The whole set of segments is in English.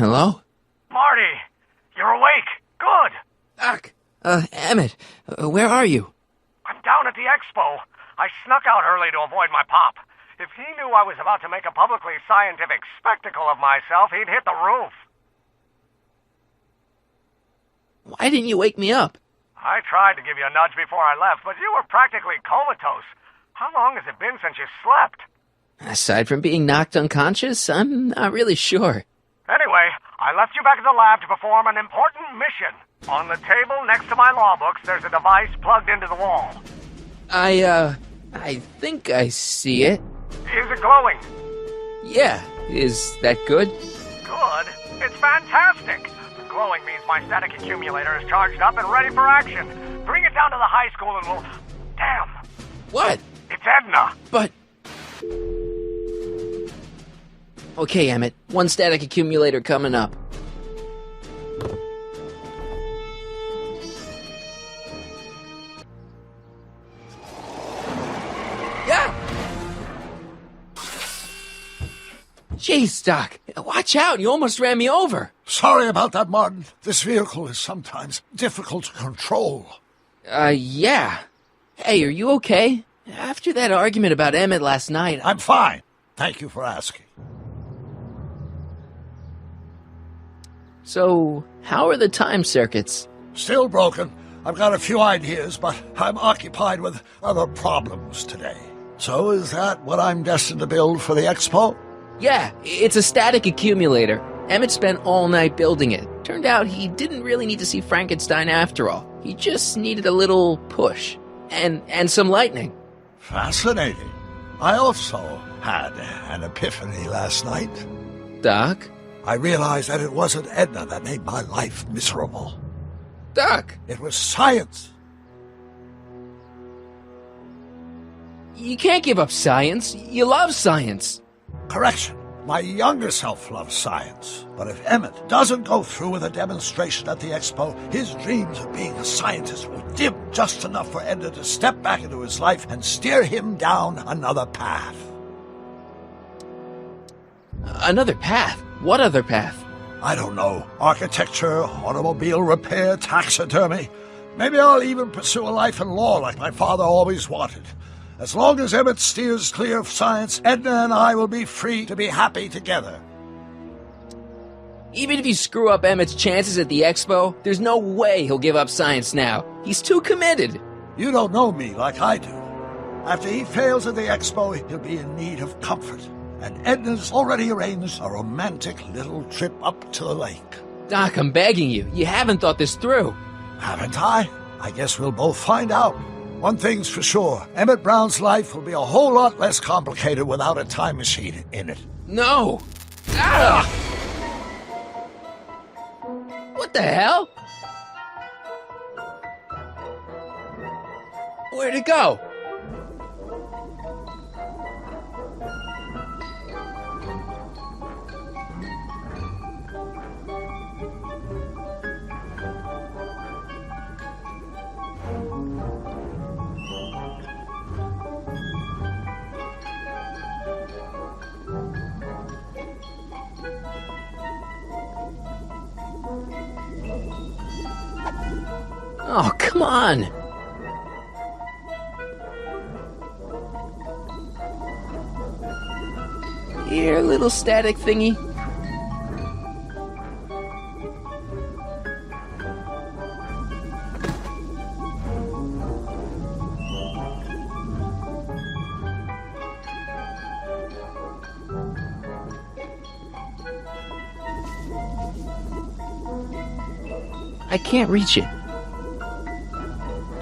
Hello? Marty! You're awake! Good! Doc! Emmett, where are you? I'm down at the expo. I snuck out early to avoid my pop. If he knew I was about to make a publicly scientific spectacle of myself, he'd hit the roof. Why didn't you wake me up? I tried to give you a nudge before I left, but you were practically comatose. How long has it been since you slept? Aside from being knocked unconscious, I'm not really sure. Anyway, I left you back at the lab to perform an important mission. On the table next to my law books, there's a device plugged into the wall. I think I see it. Is it glowing? Yeah, is that good? Good? It's fantastic! Glowing means my static accumulator is charged up and ready for action. Bring it down to the high school and we'll... Damn! What? It's Edna! But... Okay, Emmett. One static accumulator coming up. Yeah! Jeez, Doc. Watch out. You almost ran me over. Sorry about that, Martin. This vehicle is sometimes difficult to control. Yeah. Hey, are you okay? After that argument about Emmett last night... I'm fine. Thank you for asking. So, how are the time circuits? Still broken. I've got a few ideas, but I'm occupied with other problems today. So is that what I'm destined to build for the expo? Yeah, it's a static accumulator. Emmett spent all night building it. Turned out he didn't really need to see Frankenstein after all. He just needed a little push. And some lightning. Fascinating. I also had an epiphany last night. Doc? I realized that it wasn't Edna that made my life miserable. Doc! It was science. You can't give up science. You love science. Correction. My younger self loves science. But if Emmett doesn't go through with a demonstration at the expo, his dreams of being a scientist will dim just enough for Edna to step back into his life and steer him down another path. Another path? What other path? I don't know. Architecture, automobile repair, taxidermy. Maybe I'll even pursue a life in law like my father always wanted. As long as Emmett steers clear of science, Edna and I will be free to be happy together. Even if you screw up Emmett's chances at the expo, there's no way he'll give up science now. He's too committed. You don't know me like I do. After he fails at the expo, he'll be in need of comfort. And Edna's already arranged a romantic little trip up to the lake. Doc, I'm begging you. You haven't thought this through. Haven't I? I guess we'll both find out. One thing's for sure. Emmett Brown's life will be a whole lot less complicated without a time machine in it. No! Ah! What the hell? Where'd it go? Oh, come on! Here, little static thingy. I can't reach it.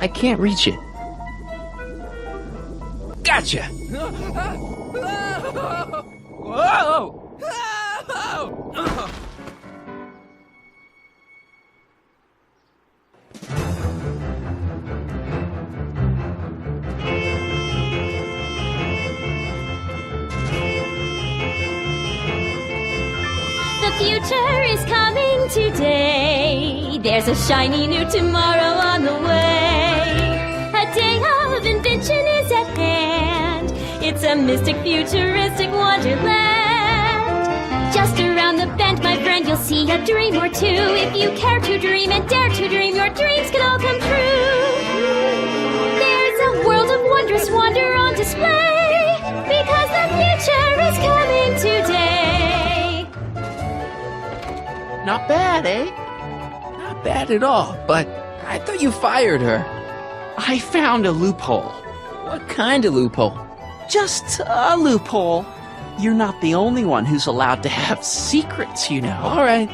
I can't reach it. Gotcha! Whoa! The future is coming today. There's a shiny new tomorrow on the way. A day of invention is at hand. It's a mystic, futuristic wonderland. Just around the bend, my friend, you'll see a dream or two. If you care to dream and dare to dream, your dreams can all come true. There's a world of wondrous wonder on display, because the future is coming today. Not bad, eh? Not bad at all, but I thought you fired her. I found a loophole. What kind of loophole? Just a loophole. You're not the only one who's allowed to have secrets, you know. All right.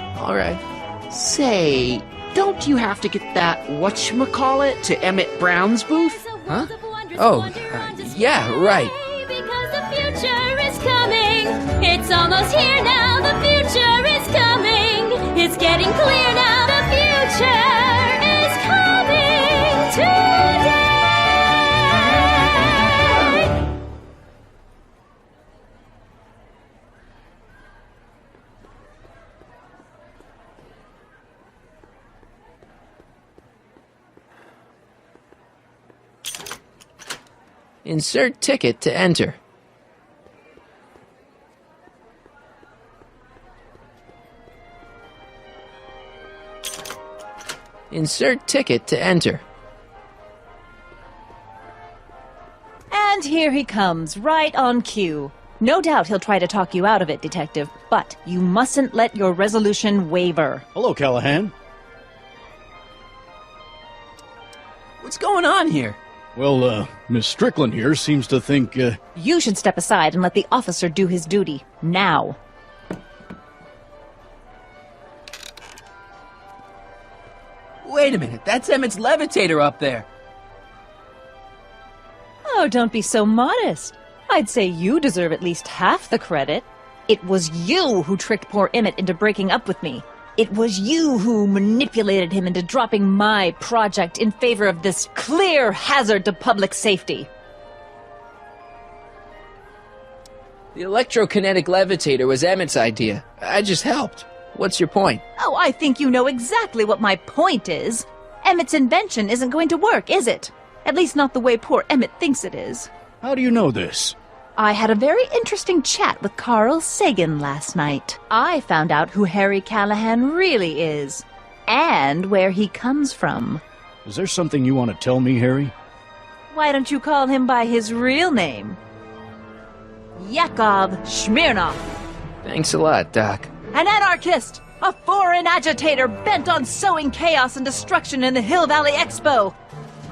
Say, don't you have to get that whatchamacallit to Emmett Brown's booth? Huh? Oh, yeah, right. Because the future is coming. It's almost here now. The future is coming. It's getting clear now. The future is coming today. Insert ticket to enter. Insert ticket to enter. And here he comes, right on cue. No doubt he'll try to talk you out of it, Detective, but you mustn't let your resolution waver. Hello, Callahan. What's going on here? Well, Miss Strickland here seems to think, You should step aside and let the officer do his duty. Now. Wait a minute, that's Emmett's levitator up there. Oh, don't be so modest. I'd say you deserve at least half the credit. It was you who tricked poor Emmett into breaking up with me. It was you who manipulated him into dropping my project in favor of this clear hazard to public safety. The electrokinetic levitator was Emmett's idea. I just helped. What's your point? Oh, I think you know exactly what my point is. Emmett's invention isn't going to work, is it? At least not the way poor Emmett thinks it is. how do you know this? I had a very interesting chat with Carl Sagan last night. I found out who Harry Callahan really is, and where he comes from. Is there something you want to tell me, Harry? Why don't you call him by his real name? Yakov Smirnov. Thanks a lot, Doc. An anarchist! A foreign agitator bent on sowing chaos and destruction in the Hill Valley Expo!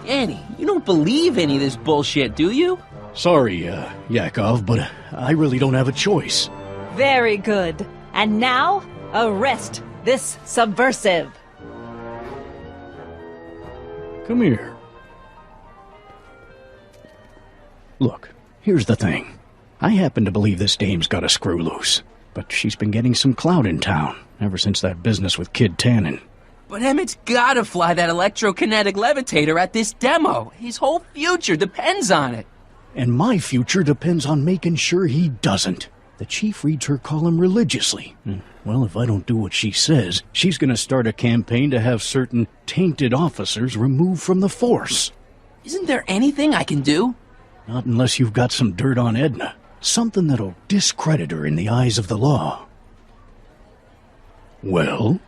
Annie, you don't believe any of this bullshit, do you? Sorry, Yakov, but I really don't have a choice. Very good. And now, arrest this subversive. Come here. Look, here's the thing. I happen to believe this dame's got a screw loose, but she's been getting some clout in town ever since that business with Kid Tannen. But Emmett's gotta fly that electrokinetic levitator at this demo. His whole future depends on it. And my future depends on making sure he doesn't. The chief reads her column religiously. And, well, if I don't do what she says, she's going to start a campaign to have certain tainted officers removed from the force. Isn't there anything I can do? Not unless you've got some dirt on Edna. Something that'll discredit her in the eyes of the law. Well?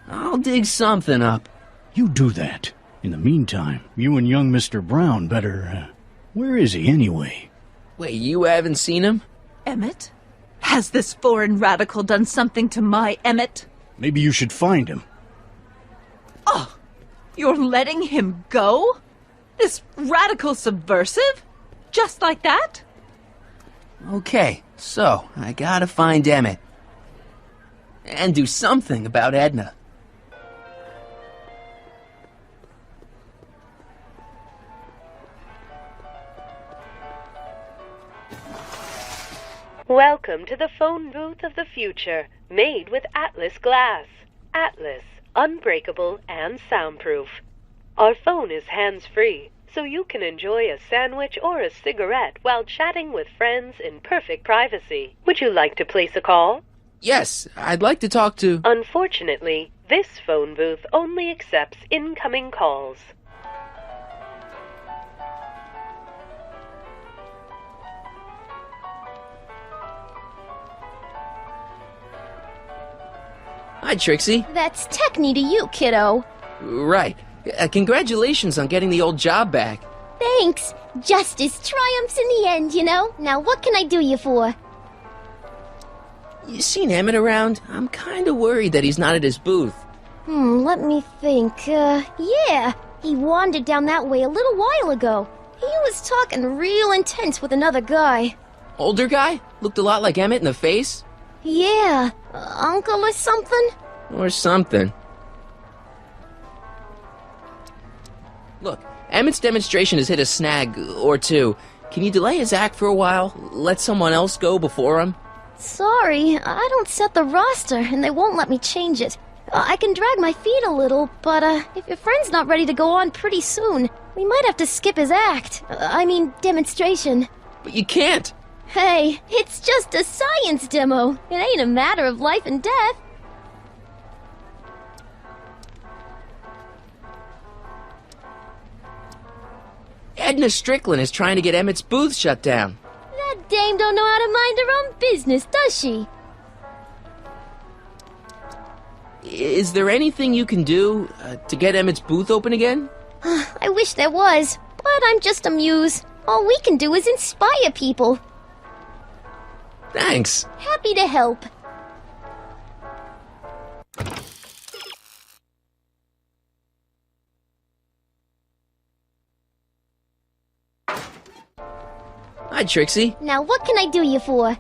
I'll dig something up. You do that. In the meantime, you and young Mr. Brown better... where is he, anyway? Wait, you haven't seen him? Emmett? Has this foreign radical done something to my Emmett? Maybe you should find him. Oh, you're letting him go? This radical subversive? Just like that? Okay, so I gotta find Emmett. And do something about Edna. Welcome to the phone booth of the future, made with Atlas glass. Atlas, unbreakable and soundproof. Our phone is hands-free, so you can enjoy a sandwich or a cigarette while chatting with friends in perfect privacy. Would you like to place a call? Yes, I'd like to talk to... Unfortunately, this phone booth only accepts incoming calls. Hi, Trixie. That's Techni to you, kiddo. Right. Congratulations on getting the old job back. Thanks. Justice triumphs in the end, you know? Now what can I do you for? You seen Emmett around? I'm kinda worried that he's not at his booth. Let me think. Yeah. He wandered down that way a little while ago. He was talking real intense with another guy. Older guy? Looked a lot like Emmett in the face? Yeah. Uncle or something? Or something. Look, Emmett's demonstration has hit a snag or two. Can you delay his act for a while? Let someone else go before him? Sorry, I don't set the roster, and they won't let me change it. I can drag my feet a little, but if your friend's not ready to go on pretty soon, we might have to skip his act. Demonstration. But you can't! Hey, it's just a science demo. It ain't a matter of life and death. Edna Strickland is trying to get Emmett's booth shut down. That dame don't know how to mind her own business, does she? Is there anything you can do to get Emmett's booth open again? I wish there was, but I'm just a muse. All we can do is inspire people. Thanks. Happy to help. Hi, Trixie. Now what can I do you for?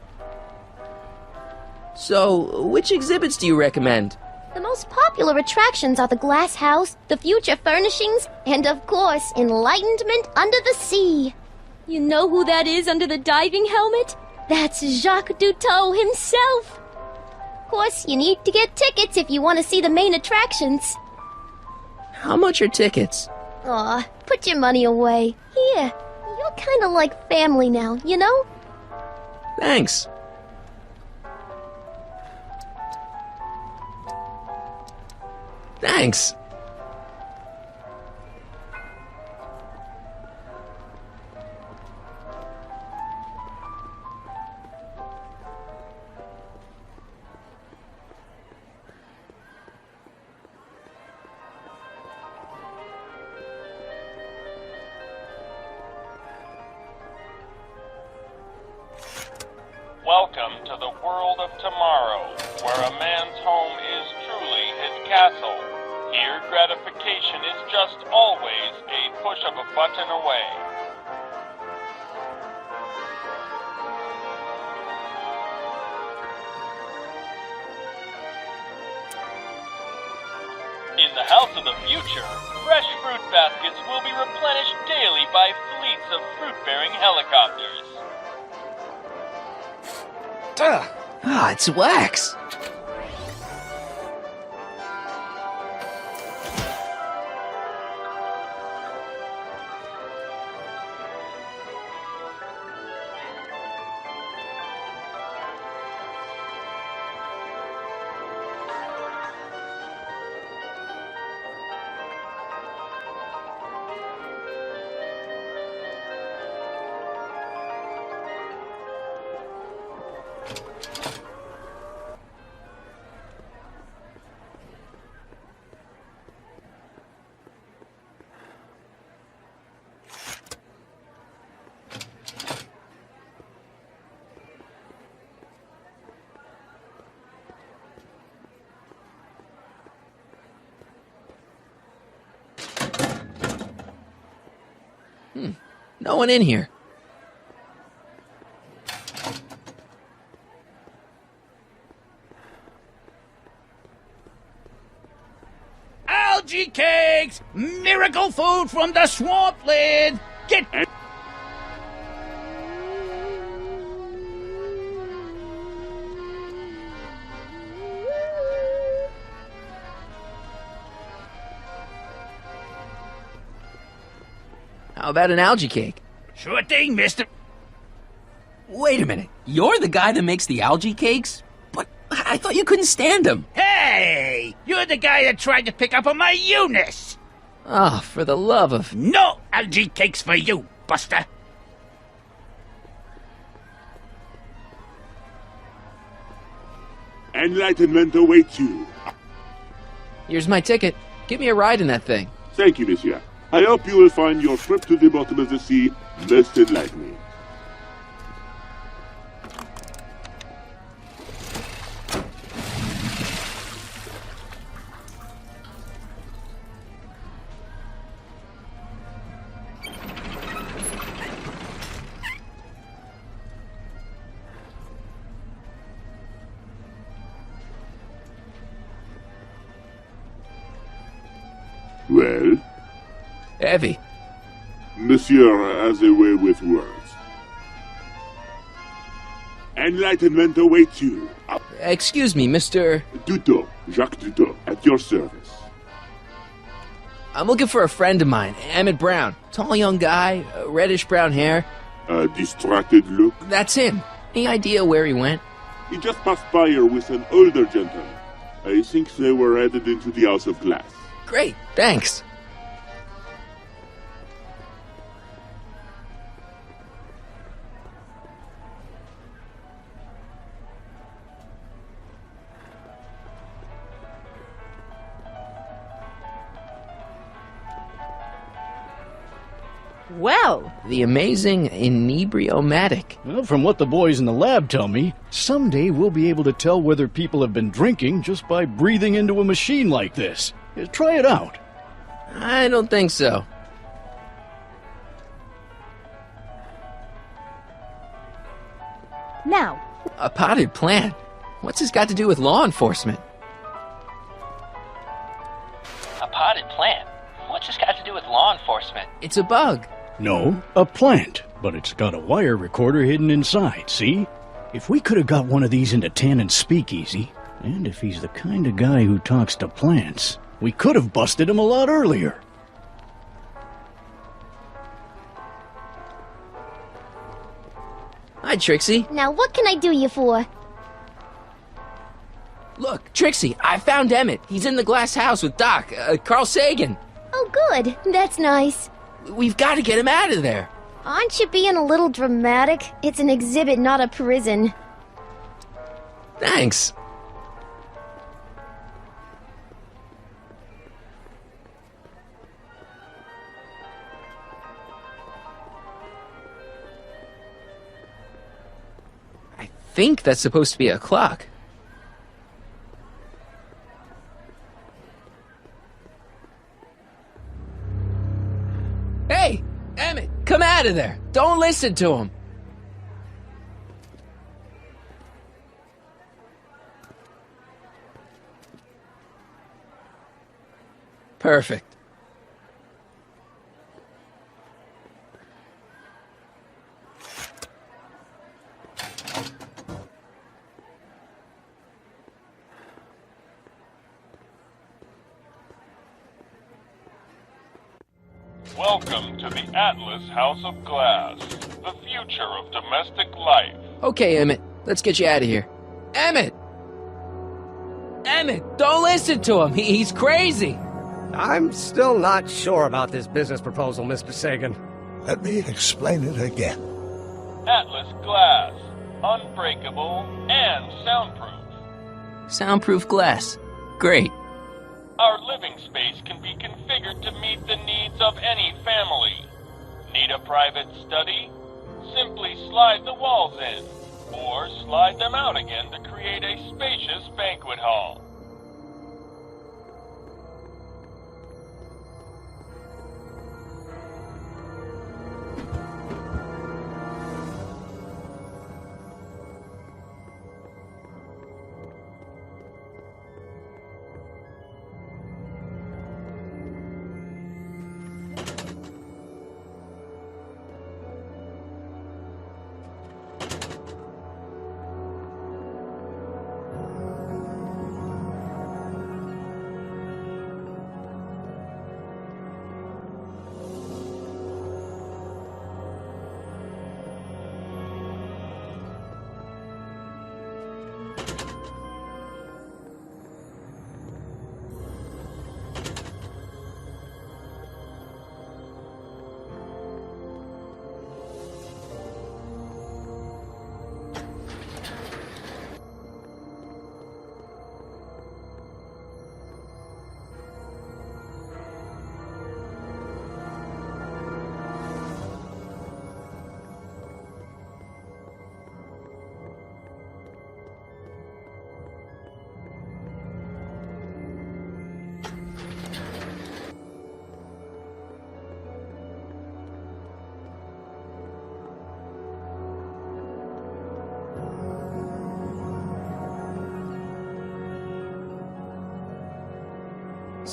So, which exhibits do you recommend? The most popular attractions are the Glass House, the Future Furnishings, and of course, Enlightenment Under the Sea. You know who that is under the diving helmet? That's Jacques Duteau himself. Of course, you need to get tickets if you want to see the main attractions. How much are tickets? Aw, put your money away. Here, you're kind of like family now, you know? Thanks. Thanks. Welcome to the world of tomorrow, where a man's home is truly his castle. Here, gratification is just always a push of a button away. In the house of the future, fresh fruit baskets will be replenished daily by fleets of fruit-bearing helicopters. It's wax. No one in here. Algae cakes! Miracle food from the swamp lid! Get... How about an algae cake? Sure thing, mister. Wait a minute. You're the guy that makes the algae cakes? But I thought you couldn't stand them. Hey! You're the guy that tried to pick up on my Eunice! Oh, for the love of... No algae cakes for you, Buster! Enlightenment awaits you. Here's my ticket. Give me a ride in that thing. Thank you, monsieur. I hope you will find your trip to the bottom of the sea most enlightening. Well? Heavy. Monsieur has a way with words. Enlightenment awaits you. Excuse me, Mr... Duto, Jacques Duto, at your service. I'm looking for a friend of mine, Emmett Brown. Tall young guy, reddish-brown hair. A distracted look. That's him. Any idea where he went? He just passed by here with an older gentleman. I think they were headed into the House of Glass. Great, thanks. Well, The amazing inebriomatic. Well, from what the boys in the lab tell me, someday we'll be able to tell whether people have been drinking just by breathing into a machine like this. Try it out. I don't think so. now, A potted plant? What's this got to do with law enforcement? A potted plant? What's this got to do with law enforcement? It's a bug. No, a plant, but it's got a wire recorder hidden inside, see? If we could have got one of these into Tannen's speakeasy, and if he's the kind of guy who talks to plants, we could have busted him a lot earlier. Hi, Trixie. Now what can I do you for? Look, Trixie, I found Emmett. He's in the glass house with Doc, Carl Sagan. Oh good, that's nice. We've got to get him out of there. Aren't you being a little dramatic? It's an exhibit, not a prison. Thanks. I think that's supposed to be a clock. Hey, Emmett, come out of there. Don't listen to him. Perfect. Welcome to the Atlas House of Glass, the future of domestic life. Okay, Emmett, let's get you out of here. Emmett! Emmett, don't listen to him. He's crazy. I'm still not sure about this business proposal, Mr. Sagan. Let me explain it again. Atlas Glass, unbreakable and soundproof. Soundproof glass. Great. Our living space can be configured to meet the needs of any family. Need a private study? Simply slide the walls in, or slide them out again to create a spacious banquet hall.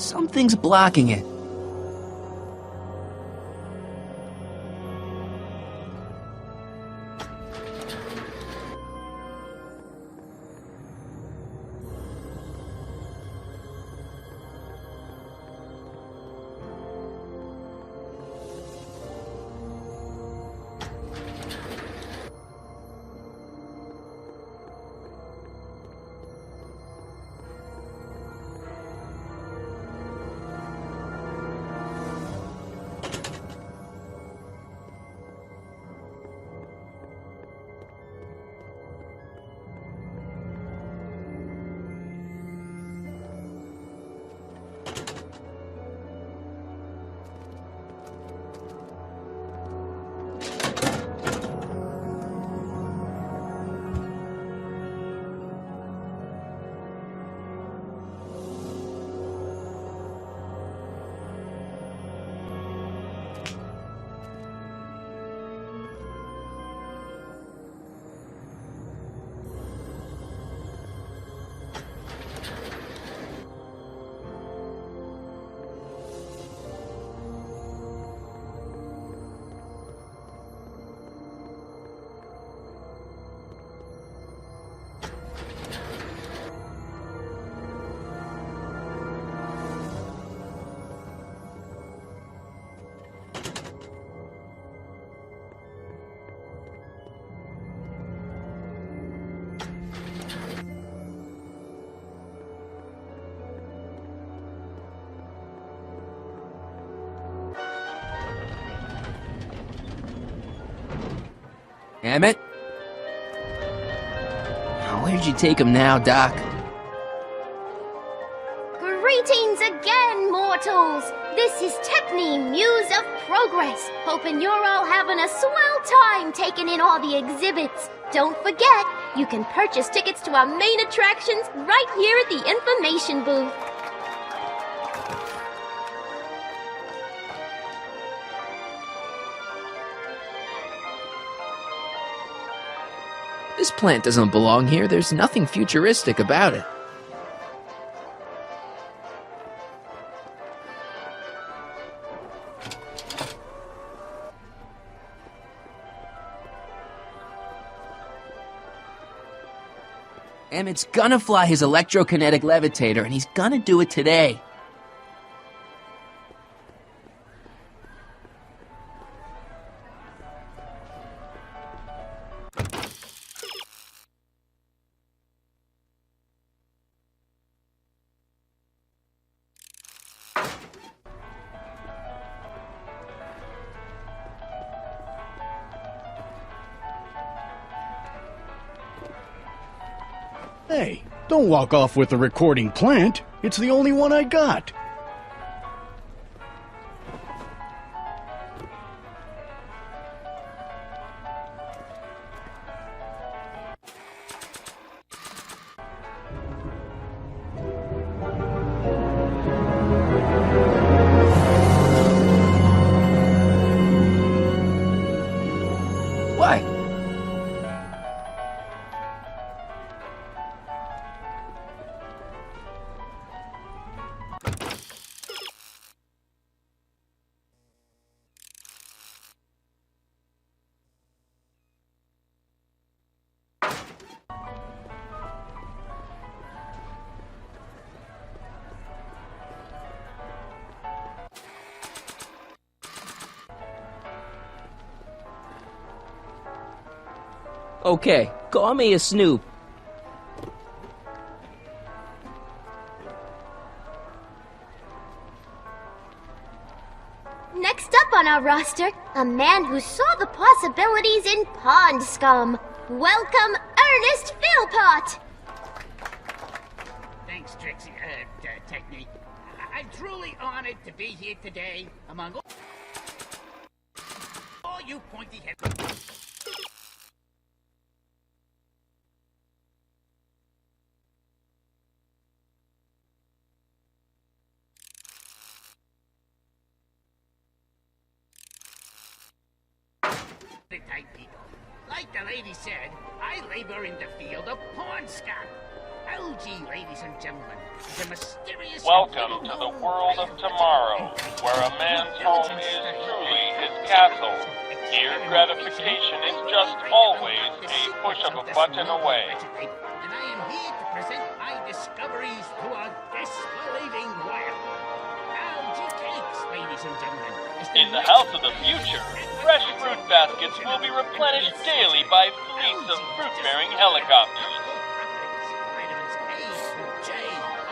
Something's blocking it. Emmette? Where'd you take him now, Doc? Greetings again, mortals! This is Techne, Muse of Progress. Hoping you're all having a swell time taking in all the exhibits. Don't forget, you can purchase tickets to our main attractions right here at the information booth. This plant doesn't belong here. There's nothing futuristic about it. Emmett's gonna fly his electrokinetic levitator, and he's gonna do it today. Hey, don't walk off with the recording plant. It's the only one I got. Why? Okay, call me a snoop. Next up on our roster, a man who saw the possibilities in pond scum. Welcome, Ernest Philpott! Thanks, Trixie, Technique. I'm truly honored to be here today among all you pointy-headed... type people. Like the lady said, I labor in the field of pond scum. A algae, ladies and gentlemen. The mysterious... Welcome to the world of tomorrow, where a man's home is truly his castle. Here, gratification is just always a push of a button away. And I am here to present my discoveries to our disbelieving world. Algae cakes, ladies and gentlemen. In the house of the future, fresh fruit baskets will be replenished daily by fleets of fruit-bearing helicopters. Vitamins A through J,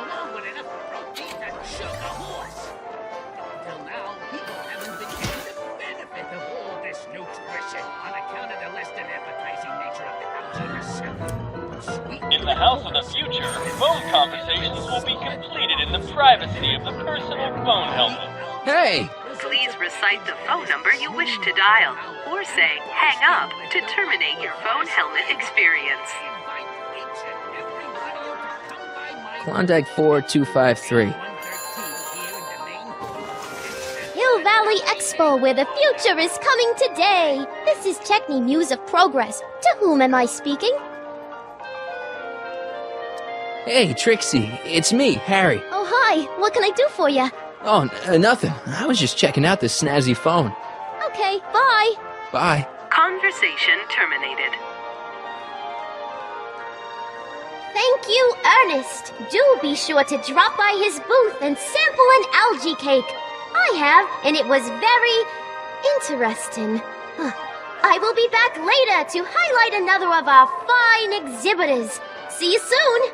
along with enough protein to choke a horse. Until now, people haven't been getting the benefit of all this nutrition on account of the less than appetizing nature of the algae herself. In the house of the future, phone conversations will be completed in the privacy of the personal phone helmet. Hey! Please recite the phone number you wish to dial, or say hang up to terminate your phone helmet experience. Klondike 4253. Hill Valley Expo, where the future is coming today. This is Techni Muse of Progress. To whom am I speaking? Hey, Trixie, it's me, Harry. Oh, hi. What can I do for you? Oh, nothing. I was just checking out this snazzy phone. Okay, bye. Bye. Conversation terminated. Thank you, Ernest. Do be sure to drop by his booth and sample an algae cake. I have, and it was very interesting. I will be back later to highlight another of our fine exhibitors. See you soon.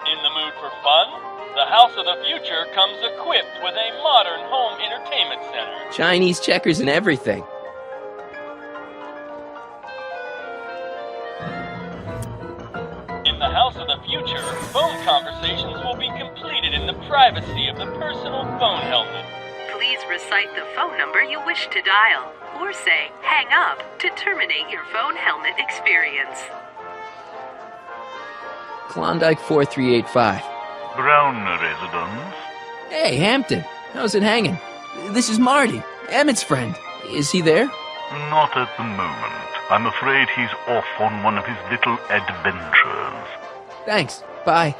In the mood for fun? The House of the Future comes equipped with a modern home entertainment center. Chinese checkers and everything. In the House of the Future, phone conversations will be completed in the privacy of the personal phone helmet. Please recite the phone number you wish to dial, or say hang up to terminate your phone helmet experience. Klondike 4385. Brown residence. Hey, Hampton. How's it hanging? This is Marty, Emmett's friend. Is he there? Not at the moment. I'm afraid he's off on one of his little adventures. Thanks. Bye.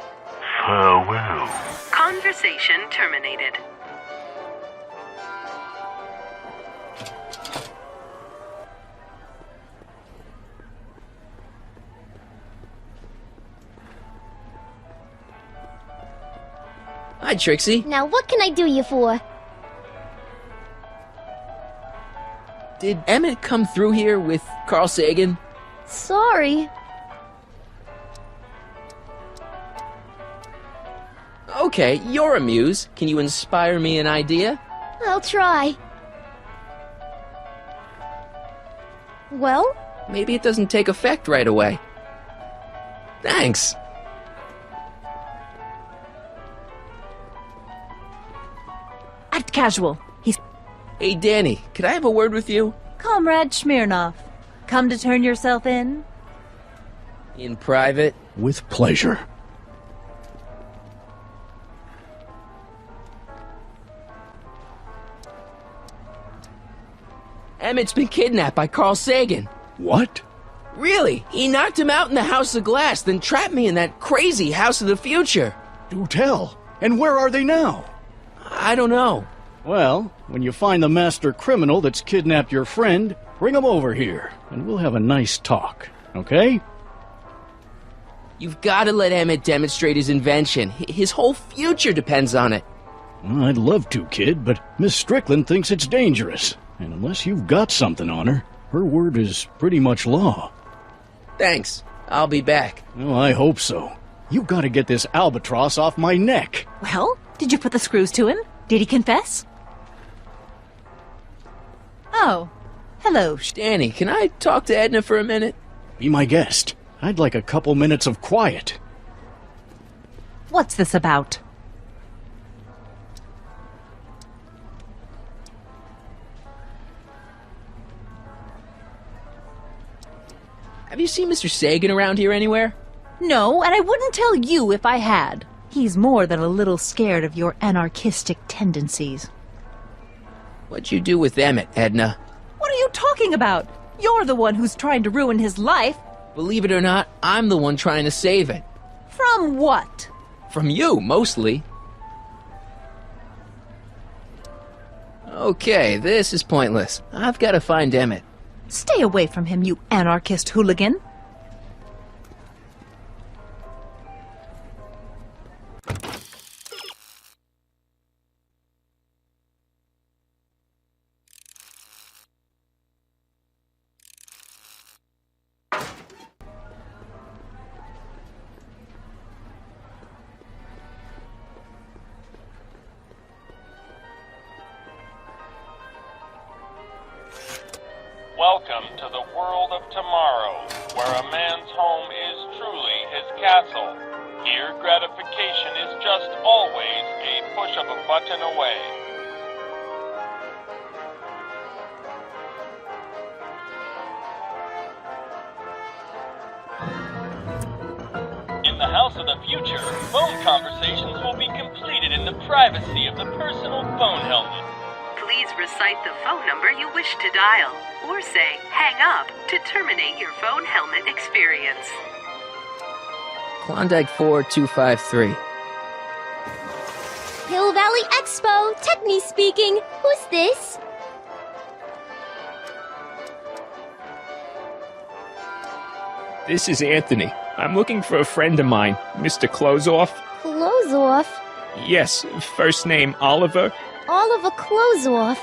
Farewell. Conversation terminated. Hi, Trixie. Now, what can I do you for? Did Emmett come through here with Carl Sagan? Sorry. Okay, you're a muse. Can you inspire me an idea? I'll try. Well? Maybe it doesn't take effect right away. Thanks. Act casual. He's... Hey, Danny, could I have a word with you? Comrade Smirnov. Come to turn yourself in? In private? With pleasure. Emmett's been kidnapped by Carl Sagan. What? Really? He knocked him out in the House of Glass, then trapped me in that crazy House of the Future. Do tell. And where are they now? I don't know. Well, when you find the master criminal that's kidnapped your friend, bring him over here, and we'll have a nice talk, okay? You've got to let Emmett demonstrate his invention. His whole future depends on it. Well, I'd love to, kid, but Miss Strickland thinks it's dangerous. And unless you've got something on her, her word is pretty much law. Thanks. I'll be back. Well, I hope so. You've got to get this albatross off my neck. Well, did you put the screws to him? Did he confess? Oh, hello. Danny, can I talk to Edna for a minute? Be my guest. I'd like a couple minutes of quiet. What's this about? Have you seen Mr. Sagan around here anywhere? No, and I wouldn't tell you if I had. He's more than a little scared of your anarchistic tendencies. What'd you do with Emmett, Edna? What are you talking about? You're the one who's trying to ruin his life. Believe it or not, I'm the one trying to save it. From what? From you, mostly. Okay, this is pointless. I've got to find Emmett. Stay away from him, you anarchist hooligan. Welcome to the world of tomorrow, where a man's home is truly his castle. Here, gratification is just always a push of a button away. In the house of the future, phone conversations will be completed in the privacy of the personal phone helmet. Please recite the phone number you wish to dial, or say hang up to terminate your phone helmet experience. Klondike 4253. Hill Valley Expo, Techni speaking. Who's this? This is Anthony. I'm looking for a friend of mine, Mr. Closeoff. Closeoff? Yes, first name Oliver. Oliver Closeoff?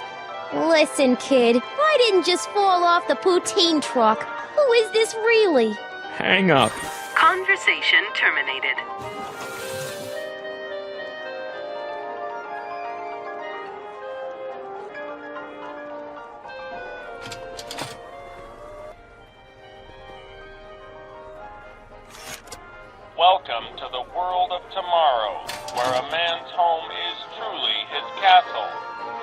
Listen, kid, I didn't just fall off the poutine truck. Who is this really? Hang up. Conversation terminated. Welcome to the world of tomorrow, where a man's home is truly his castle.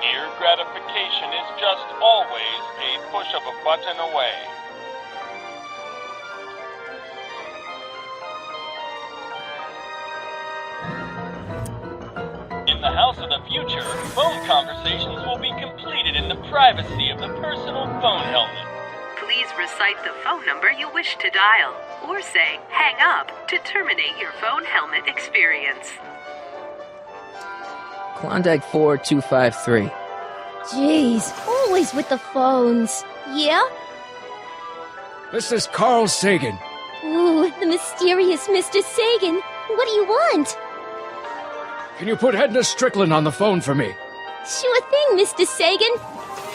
Here, gratification is just always a push of a button away. In the house of the future, phone conversations will be completed in the privacy of the personal phone helmet. Please recite the phone number you wish to dial, or say hang up to terminate your phone helmet experience. Klondike 4253. Jeez, always with the phones. Yeah? This is Carl Sagan. Ooh, the mysterious Mr. Sagan. What do you want? Can you put Edna Strickland on the phone for me? Sure thing, Mr. Sagan.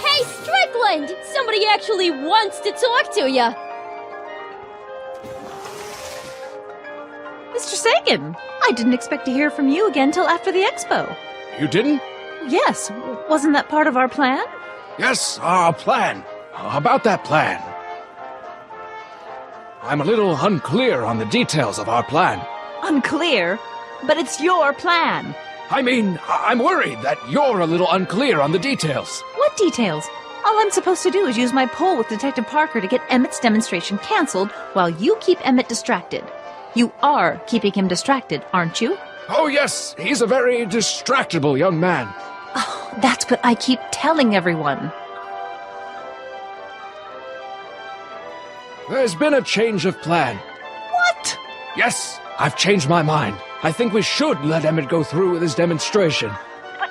Hey, Strickland! Somebody actually wants to talk to you. Mr. Sagan, I didn't expect to hear from you again till after the expo. You didn't? Yes, wasn't that part of our plan? Yes, our plan. About that plan. I'm a little unclear on the details of our plan. Unclear? But it's your plan. I mean, I'm worried that you're a little unclear on the details. What details? All I'm supposed to do is use my poll with Detective Parker to get Emmett's demonstration canceled while you keep Emmett distracted. You are keeping him distracted, aren't you? Oh, yes, he's a very distractible young man. Oh, that's what I keep telling everyone. There's been a change of plan. What? Yes, I've changed my mind. I think we should let Emmett go through with his demonstration. But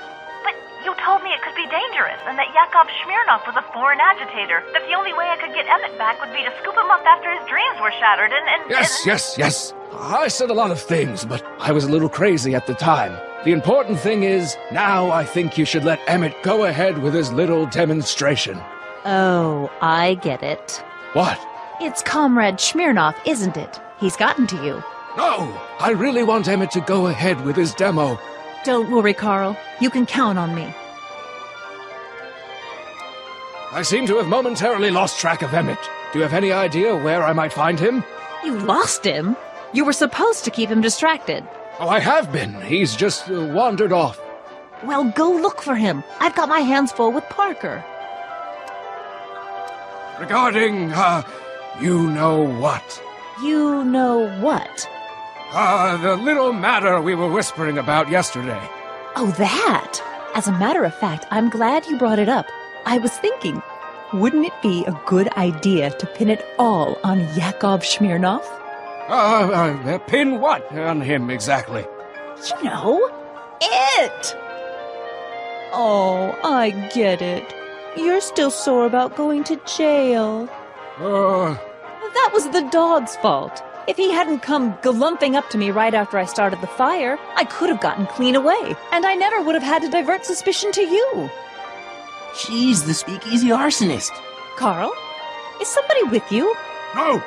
you told me it could be dangerous, and that Yakov Smirnov was a foreign agitator. That the only way I could get Emmett back would be to scoop him up after his dreams were shattered, and... Yes. I said a lot of things, but I was a little crazy at the time. The important thing is, now I think you should let Emmett go ahead with his little demonstration. Oh, I get it. What? It's Comrade Smirnov, isn't it? He's gotten to you. No! I really want Emmett to go ahead with his demo. Don't worry, Carl. You can count on me. I seem to have momentarily lost track of Emmett. Do you have any idea where I might find him? You lost him? You were supposed to keep him distracted. Oh, I have been. He's just wandered off. Well, go look for him. I've got my hands full with Parker. Regarding, You know what? You know what? The little matter we were whispering about yesterday. Oh, that! As a matter of fact, I'm glad you brought it up. I was thinking, wouldn't it be a good idea to pin it all on Yakov Smirnov? Pin what on him exactly? You know, it! Oh, I get it. You're still sore about going to jail. That was the dog's fault. If he hadn't come galumping up to me right after I started the fire, I could have gotten clean away, and I never would have had to divert suspicion to you. She's the speakeasy arsonist. Carl, is somebody with you? No,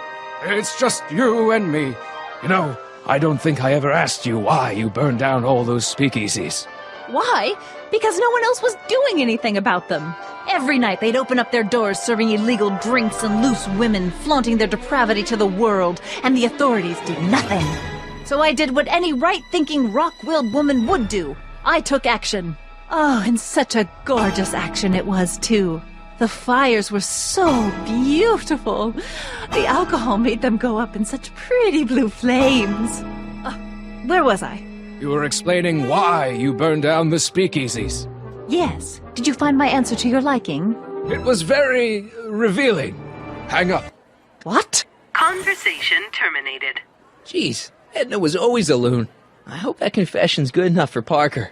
it's just you and me. You know, I don't think I ever asked you why you burned down all those speakeasies. Why? Because no one else was doing anything about them. Every night they'd open up their doors serving illegal drinks and loose women, flaunting their depravity to the world, and the authorities did nothing. So I did what any right-thinking, rock-willed woman would do. I took action. Oh, and such a gorgeous action it was, too. The fires were so beautiful. The alcohol made them go up in such pretty blue flames. Where was I? You were explaining why you burned down the speakeasies. Yes. Did you find my answer to your liking? It was very revealing. Hang up. What? Conversation terminated. Jeez, Edna was always a loon. I hope that confession's good enough for Parker.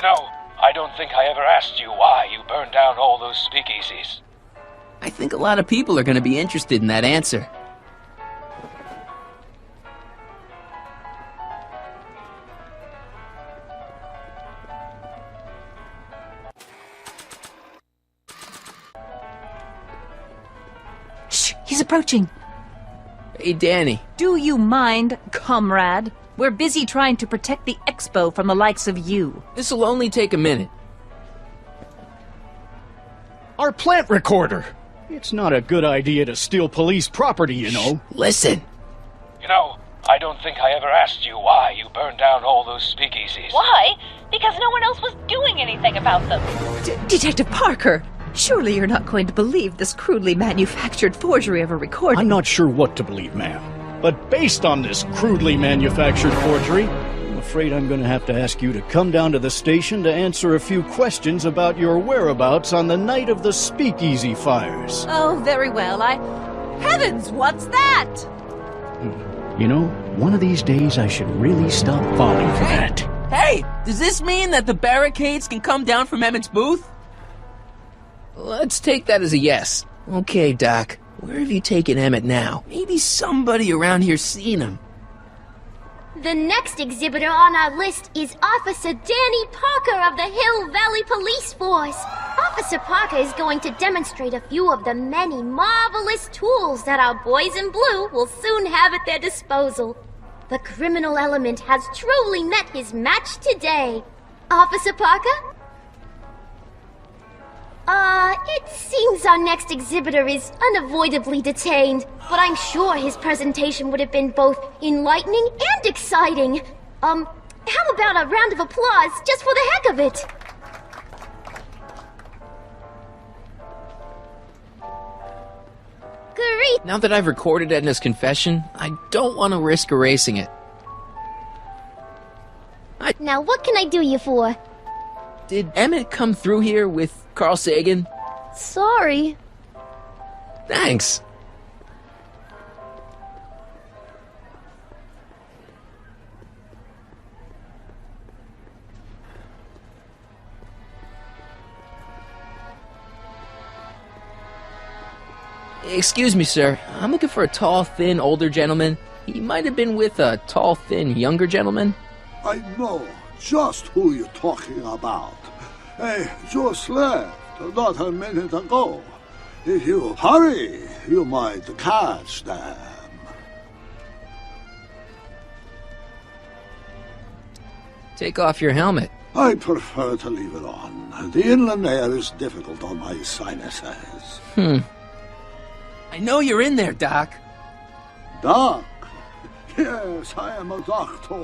No, I don't think I ever asked you why you burned down all those speakeasies. I think a lot of people are going to be interested in that answer. Shh, he's approaching. Hey, Danny. Do you mind, comrade? We're busy trying to protect the expo from the likes of you. This'll only take a minute. Our plant recorder! It's not a good idea to steal police property, you know. Listen. You know, I don't think I ever asked you why you burned down all those speakeasies. Why? Because no one else was doing anything about them. Detective Parker, surely you're not going to believe this crudely manufactured forgery of a recording. I'm not sure what to believe, ma'am. But based on this crudely manufactured forgery, I'm afraid I'm going to have to ask you to come down to the station to answer a few questions about your whereabouts on the night of the speakeasy fires. Oh, very well. Heavens, what's that? You know, one of these days I should really stop falling for that. Hey, does this mean that the barricades can come down from Emmett's booth? Let's take that as a yes. Okay, Doc. Where have you taken Emmett now? Maybe somebody around here's seen him. The next exhibitor on our list is Officer Danny Parker of the Hill Valley Police Force. Officer Parker is going to demonstrate a few of the many marvelous tools that our boys in blue will soon have at their disposal. The criminal element has truly met his match today. Officer Parker? It seems our next exhibitor is unavoidably detained, but I'm sure his presentation would have been both enlightening and exciting. How about a round of applause just for the heck of it? Great. Now that I've recorded Edna's confession, I don't want to risk erasing it. Now what can I do you for? Did Emmett come through here with Carl Sagan? Sorry. Thanks. Excuse me, sir. I'm looking for a tall, thin, older gentleman. He might have been with a tall, thin, younger gentleman. I know just who you're talking about. They just left not a minute ago. If you hurry, you might catch them. Take off your helmet. I prefer to leave it on. The inland air is difficult on my sinuses. I know you're in there, Doc. Doc? Yes, I am a doctor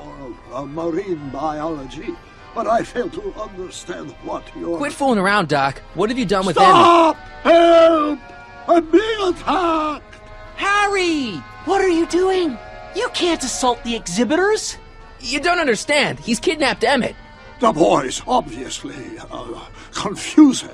of marine biology, but I fail to understand what you're... Quit fooling around, Doc. What have you done with Stop! Help! I'm being attacked! Harry! What are you doing? You can't assault the exhibitors! You don't understand. He's kidnapped Emmette. The boy's obviously confused.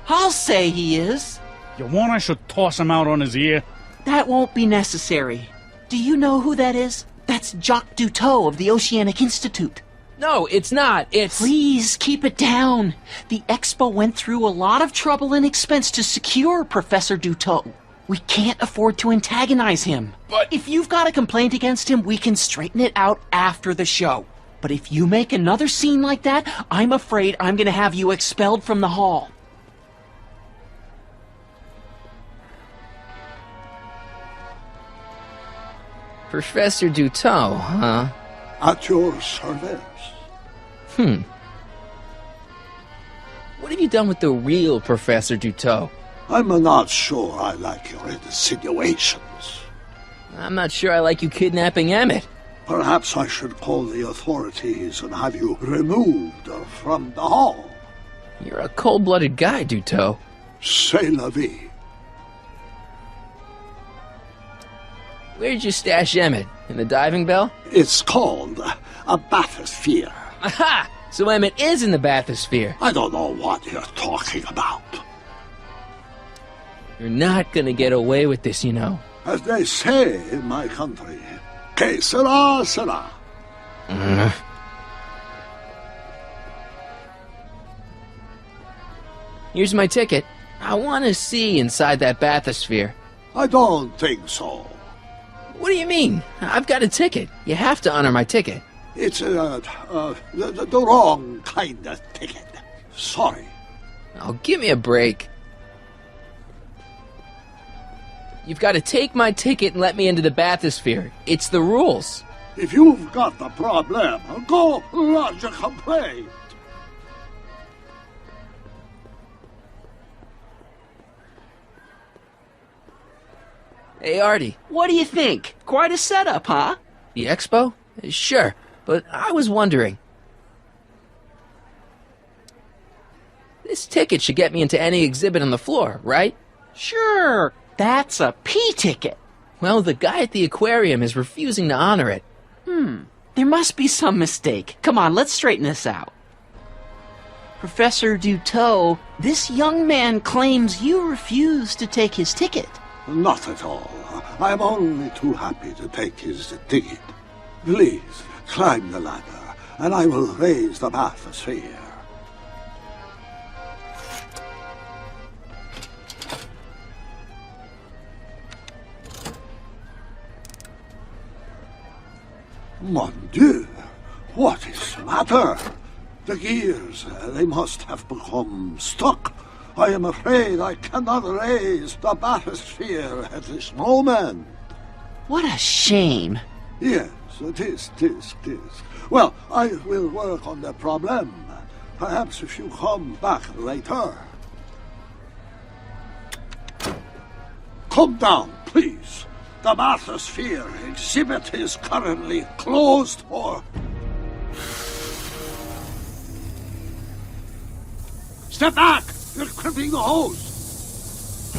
I'll say he is. You want I should toss him out on his ear? That won't be necessary. Do you know who that is? That's Jacques Duteau of the Oceanic Institute. No, it's not. It's... Please, keep it down. The Expo went through a lot of trouble and expense to secure Professor Duteau. We can't afford to antagonize him. But... If you've got a complaint against him, we can straighten it out after the show. But if you make another scene like that, I'm afraid I'm going to have you expelled from the hall. Professor Duteau, huh? At your service. What have you done with the real Professor Duteau? I'm not sure I like your insinuations. I'm not sure I like you kidnapping Emmette. Perhaps I should call the authorities and have you removed from the hall. You're a cold-blooded guy, Duteau. C'est la vie. Where'd you stash Emmette? In the diving bell? It's called a bathysphere. Aha! So Emmette is in the bathysphere. I don't know what you're talking about. You're not gonna get away with this, you know. As they say in my country, que sera, sera. Here's my ticket. I want to see inside that bathysphere. I don't think so. What do you mean? I've got a ticket. You have to honor my ticket. It's the wrong kind of ticket. Sorry. Oh, give me a break. You've got to take my ticket and let me into the bathysphere. It's the rules. If you've got the problem, go lodge a complaint. Hey, Artie. What do you think? Quite a setup, huh? The expo? Sure, but I was wondering. This ticket should get me into any exhibit on the floor, right? Sure. That's a P-ticket. Well, the guy at the aquarium is refusing to honor it. There must be some mistake. Come on, let's straighten this out. Professor Duteau, this young man claims you refused to take his ticket. Not at all. I'm only too happy to take his ticket. Please, climb the ladder, and I will raise the bathysphere. Mon Dieu! What is the matter? The gears, they must have become stuck. I am afraid I cannot raise the bathysphere at this moment. What a shame. Yes, it is. Well, I will work on the problem. Perhaps if you come back later. Come down, please. The bathysphere exhibit is currently closed for... Step back! You're crimping the hose!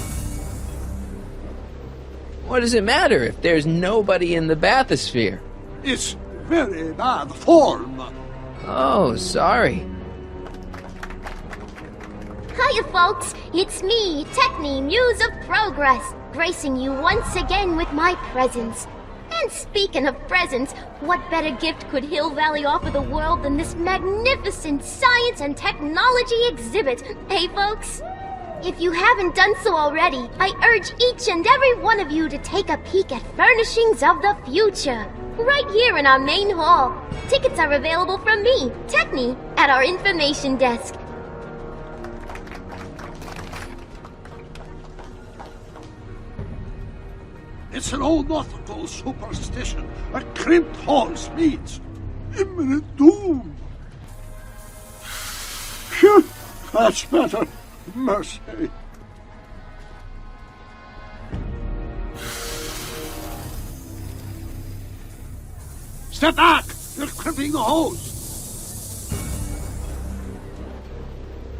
What does it matter if there's nobody in the bathysphere? It's very bad form. Oh, sorry. Hiya, folks. It's me, Techni, Muse of Progress, gracing you once again with my presence. And speaking of presents, what better gift could Hill Valley offer the world than this magnificent science and technology exhibit? Hey, folks? If you haven't done so already, I urge each and every one of you to take a peek at Furnishings of the Future, right here in our main hall. Tickets are available from me, Techni, at our information desk. It's an old nautical superstition. A crimped hose means imminent doom. Phew, that's better. Mercy. Step back! You're crimping the hose!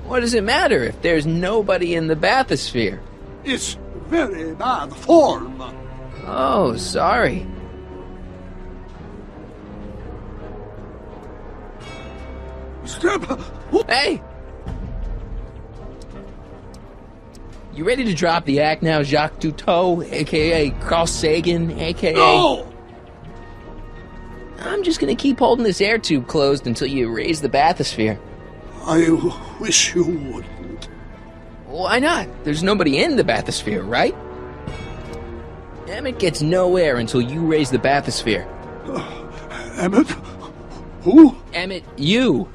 What does it matter if there's nobody in the bathysphere? It's very bad form. Oh, sorry. Step... Hey! You ready to drop the act now, Jacques Cousteau, a.k.a. Carl Sagan, a.k.a.? No! I'm just gonna keep holding this air tube closed until you raise the bathysphere. I wish you wouldn't. Why not? There's nobody in the bathysphere, right? Emmett gets no air until you raise the bathysphere. Emmett? Who? Emmett, you!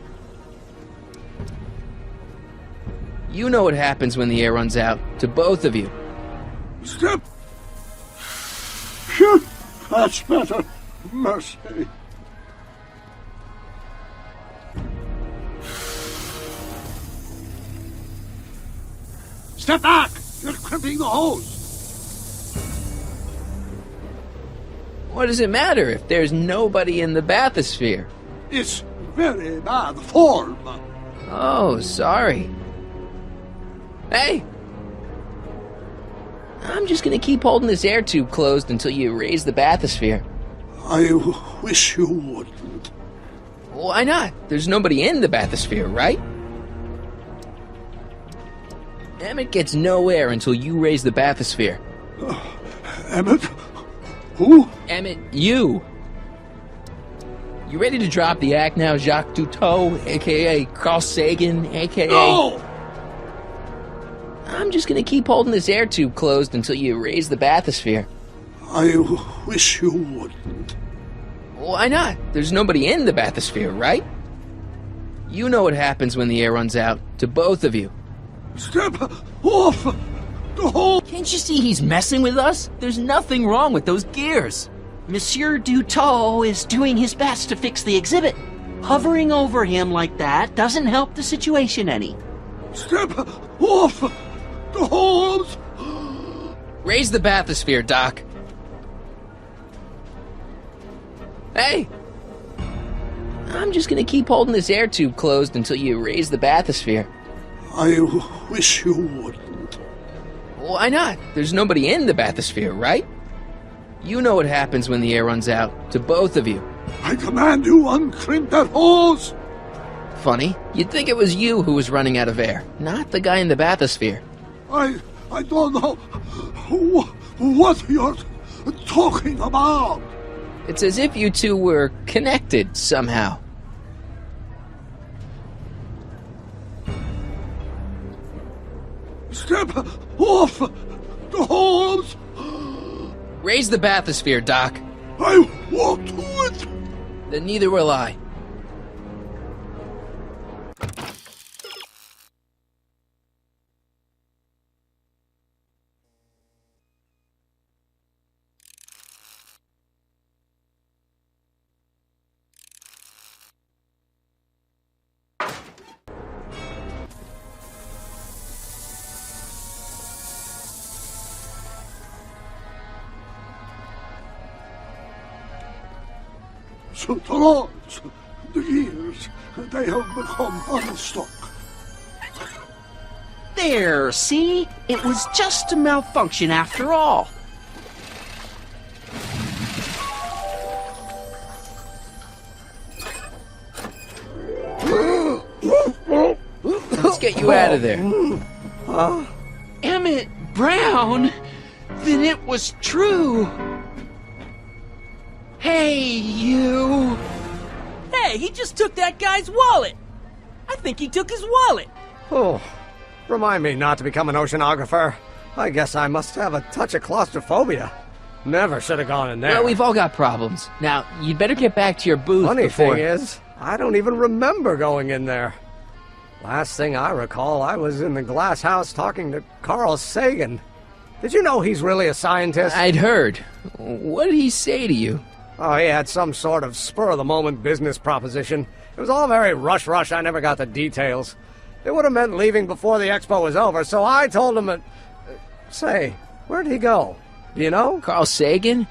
You know what happens when the air runs out, to both of you. Step... Phew, that's better. Mercy. Step back! You're crimping the hose! What does it matter if there's nobody in the bathysphere? It's very bad form. Oh, sorry. Hey! I'm just gonna keep holding this air tube closed until you raise the bathysphere. I wish you wouldn't. Why not? There's nobody in the bathysphere, right? Emmett gets no air until you raise the bathysphere. Emmett? Who? Emmett, you! You ready to drop the act now, Jacques Cousteau, a.k.a. Carl Sagan, a.k.a.? No! I'm just gonna keep holding this air tube closed until you raise the bathysphere. I wish you wouldn't. Why not? There's nobody in the bathysphere, right? You know what happens when the air runs out, to both of you. Step off the hole! Can't you see he's messing with us? There's nothing wrong with those gears. Monsieur Dutot is doing his best to fix the exhibit. Hovering over him like that doesn't help the situation any. Step off the holes! Raise the bathysphere, Doc. Hey! I'm just gonna keep holding this air tube closed until you raise the bathysphere. I wish you wouldn't. Why not? There's nobody in the bathysphere, right? You know what happens when the air runs out, to both of you. I command you uncrimp that hose! Funny, you'd think it was you who was running out of air, not the guy in the bathysphere. I don't know what you're talking about. It's as if you two were connected somehow. Step off the hose! Raise the bathysphere, Doc. I won't do it! Then neither will I. So the rods, the gears, they have become unstuck. There, see? It was just a malfunction after all. Let's get you out of there. Emmett Brown? Then it was true. Hey, you. Hey, he just took that guy's wallet. I think he took his wallet. Oh, remind me not to become an oceanographer. I guess I must have a touch of claustrophobia. Never should have gone in there. Well, we've all got problems. Now, you'd better get back to your booth Funny before... thing is, I don't even remember going in there. Last thing I recall, I was in the glass house talking to Carl Sagan. Did you know he's really a scientist? I'd heard. What did he say to you? Oh, he had some sort of spur-of-the-moment business proposition. It was all very rush. I never got the details. It would have meant leaving before the expo was over, so I told him that... Say, where'd he go? Do you know? Carl Sagan?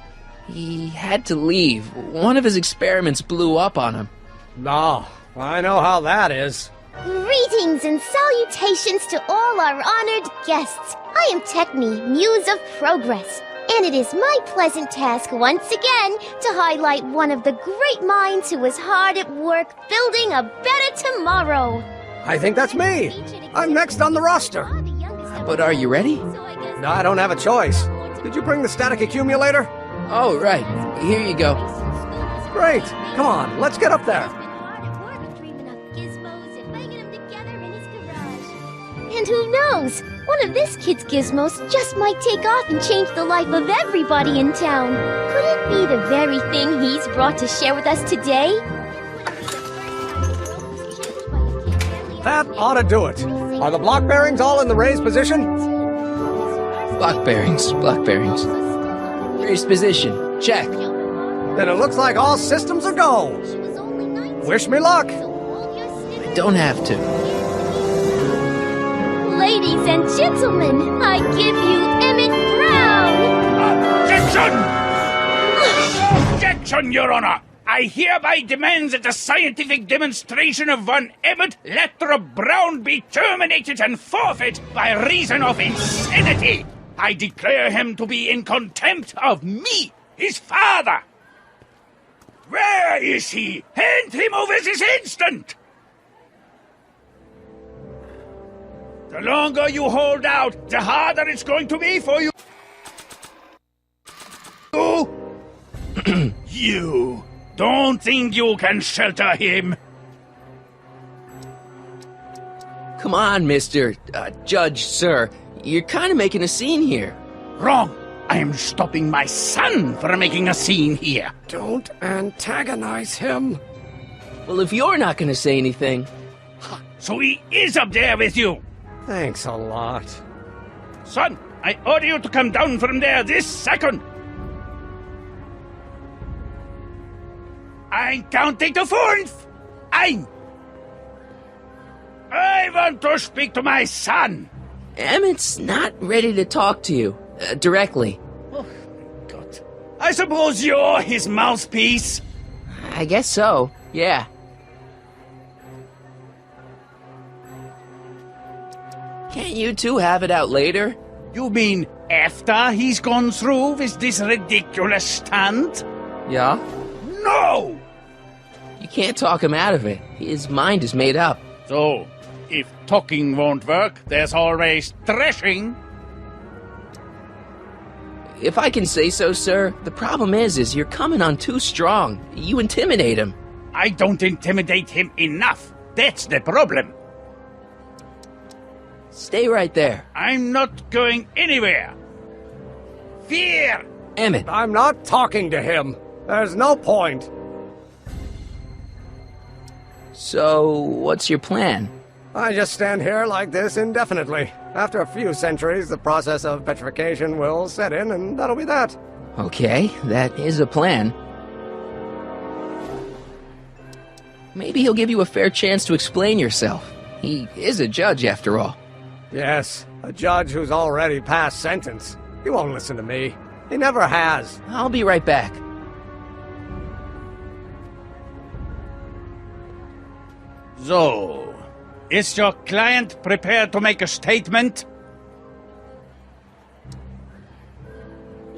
He had to leave. One of his experiments blew up on him. No, I know how that is. Greetings and salutations to all our honored guests. I am Techne, Muse of Progress, and it is my pleasant task once again to highlight one of the great minds who is hard at work building a better tomorrow. I think that's me. I'm next on the roster. But are you ready? No, I don't have a choice. Did you bring the static accumulator? Oh, right. Here you go. Great. Come on, let's get up there. And who knows? One of this kid's gizmos just might take off and change the life of everybody in town. Could it be the very thing he's brought to share with us today? That ought to do it. Are the block bearings all in the raised position? Block bearings. Raised position. Check. Then it looks like all systems are go. Wish me luck. I don't have to. Ladies and gentlemen, I give you Emmett Brown! Objection! Objection, Your Honor! I hereby demand that the scientific demonstration of one Emmett Lathrop Brown be terminated and forfeit by reason of insanity! I declare him to be in contempt of me, his father! Where is he? Hand him over this instant! The longer you hold out, the harder it's going to be for you. You don't think you can shelter him? Come on, Mr. Judge, sir. You're kind of making a scene here. Wrong. I am stopping my son from making a scene here. Don't antagonize him. Well, if you're not going to say anything... So he is up there with you. Thanks a lot. Son, I order you to come down from there this second. I'm counting to 4. I want to speak to my son. Emmett's not ready to talk to you, directly. Oh, God. I suppose you're his mouthpiece? I guess so, yeah. Can't you two have it out later? You mean after he's gone through with this ridiculous stunt? Yeah? No! You can't talk him out of it. His mind is made up. So, if talking won't work, there's always thrashing. If I can say so, sir, the problem is you're coming on too strong. You intimidate him. I don't intimidate him enough. That's the problem. Stay right there. I'm not going anywhere. Fear! Emmett. I'm not talking to him. There's no point. So, what's your plan? I just stand here like this indefinitely. After a few centuries, the process of petrification will set in, and that'll be that. Okay, that is a plan. Maybe he'll give you a fair chance to explain yourself. He is a judge, after all. Yes, a judge who's already passed sentence. He won't listen to me. He never has. I'll be right back. So, is your client prepared to make a statement?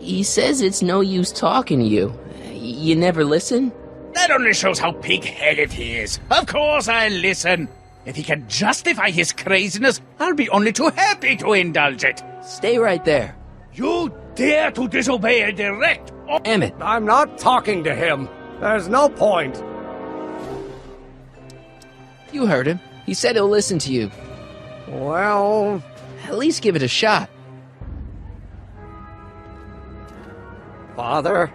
He says it's no use talking to you. You never listen? That only shows how pig-headed he is. Of course I'll listen. If he can justify his craziness, I'll be only too happy to indulge it. Stay right there. You dare to disobey a direct order? Emmett. I'm not talking to him. There's no point. You heard him. He said he'll listen to you. Well... At least give it a shot. Father?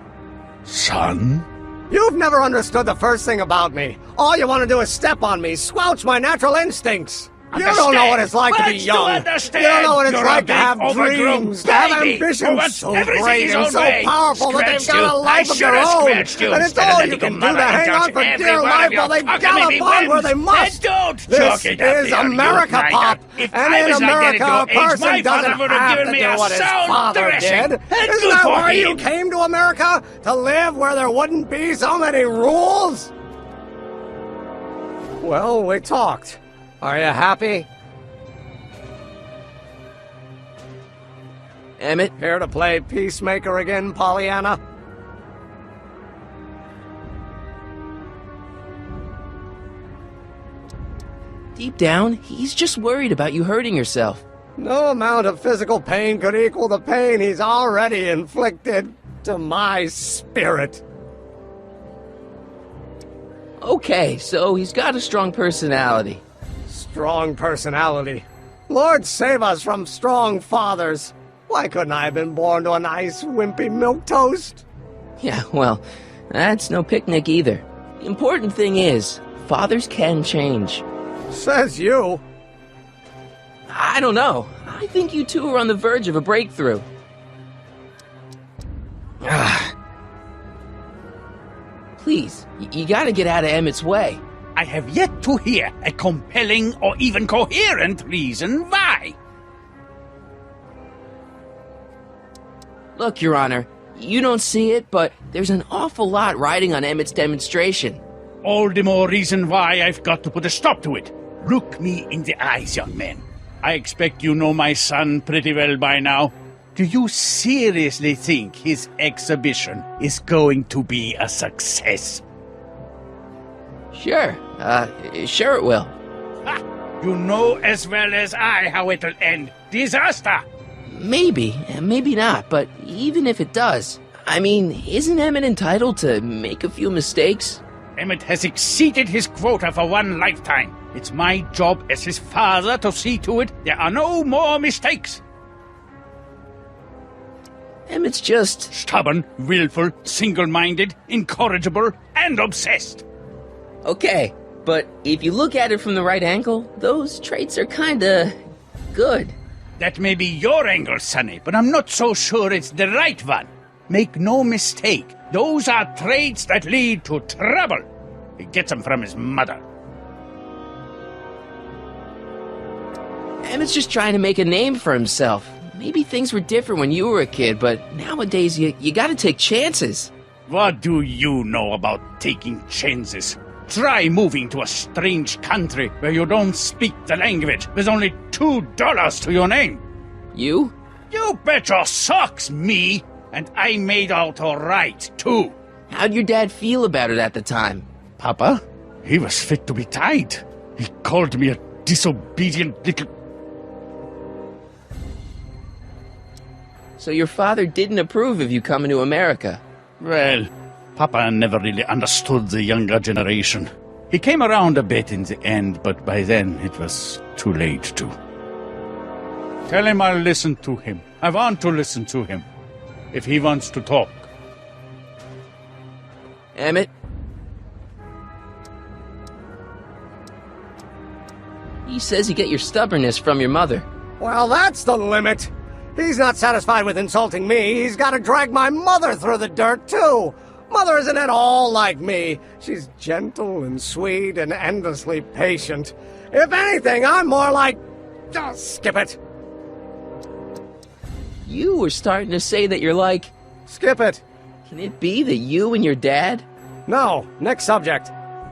Son? You've never understood the first thing about me. All you want to do is step on me, squelch my natural instincts. You don't know what it's like to be young. You don't know what it's like to have dreams, to have ambitions so great and so powerful that they've got a life of their own. And it's all you can do to hang on for dear life while they gallop on where they must. This is America, Pop. And in America, a person doesn't have to do what his father did. Isn't that why you came to America? To live where there wouldn't be so many rules? Well, we talked. Are you happy? Emmett? Here to play peacemaker again, Pollyanna? Deep down, he's just worried about you hurting yourself. No amount of physical pain could equal the pain he's already inflicted to my spirit. Okay, so he's got a strong personality. Strong personality. Lord save us from strong fathers. Why couldn't I have been born to a nice, wimpy milquetoast? Yeah, well, that's no picnic either. The important thing is, fathers can change. Says you. I don't know. I think you two are on the verge of a breakthrough. Please, you gotta get out of Emmett's way. I have yet to hear a compelling or even coherent reason why. Look, Your Honor, you don't see it, but there's an awful lot riding on Emmett's demonstration. All the more reason why I've got to put a stop to it. Look me in the eyes, young man. I expect you know my son pretty well by now. Do you seriously think his exhibition is going to be a success? Sure it will. Ha! You know as well as I how it'll end. Disaster! Maybe, maybe not, but even if it does, I mean, isn't Emmett entitled to make a few mistakes? Emmett has exceeded his quota for one lifetime. It's my job as his father to see to it there are no more mistakes. Emmett's just... stubborn, willful, single-minded, incorrigible, and obsessed. Okay, but if you look at it from the right angle, those traits are kinda... good. That may be your angle, Sonny, but I'm not so sure it's the right one. Make no mistake, those are traits that lead to trouble. He gets them from his mother. Emmett's just trying to make a name for himself. Maybe things were different when you were a kid, but nowadays you gotta take chances. What do you know about taking chances? Try moving to a strange country where you don't speak the language. There's only $2 to your name. You? You bet your socks, me! And I made out all right, too. How'd your dad feel about it at the time? Papa? He was fit to be tied. He called me a disobedient little... So your father didn't approve of you coming to America? Well, Papa never really understood the younger generation. He came around a bit in the end, but by then it was too late to. Tell him I'll listen to him. I want to listen to him. If he wants to talk. Emmett? He says you get your stubbornness from your mother. Well, that's the limit. He's not satisfied with insulting me. He's got to drag my mother through the dirt, too. Mother isn't at all like me. She's gentle and sweet and endlessly patient. If anything, I'm more like... oh, skip it. You were starting to say that you're like... Skip it. Can it be that you and your dad... No, next subject.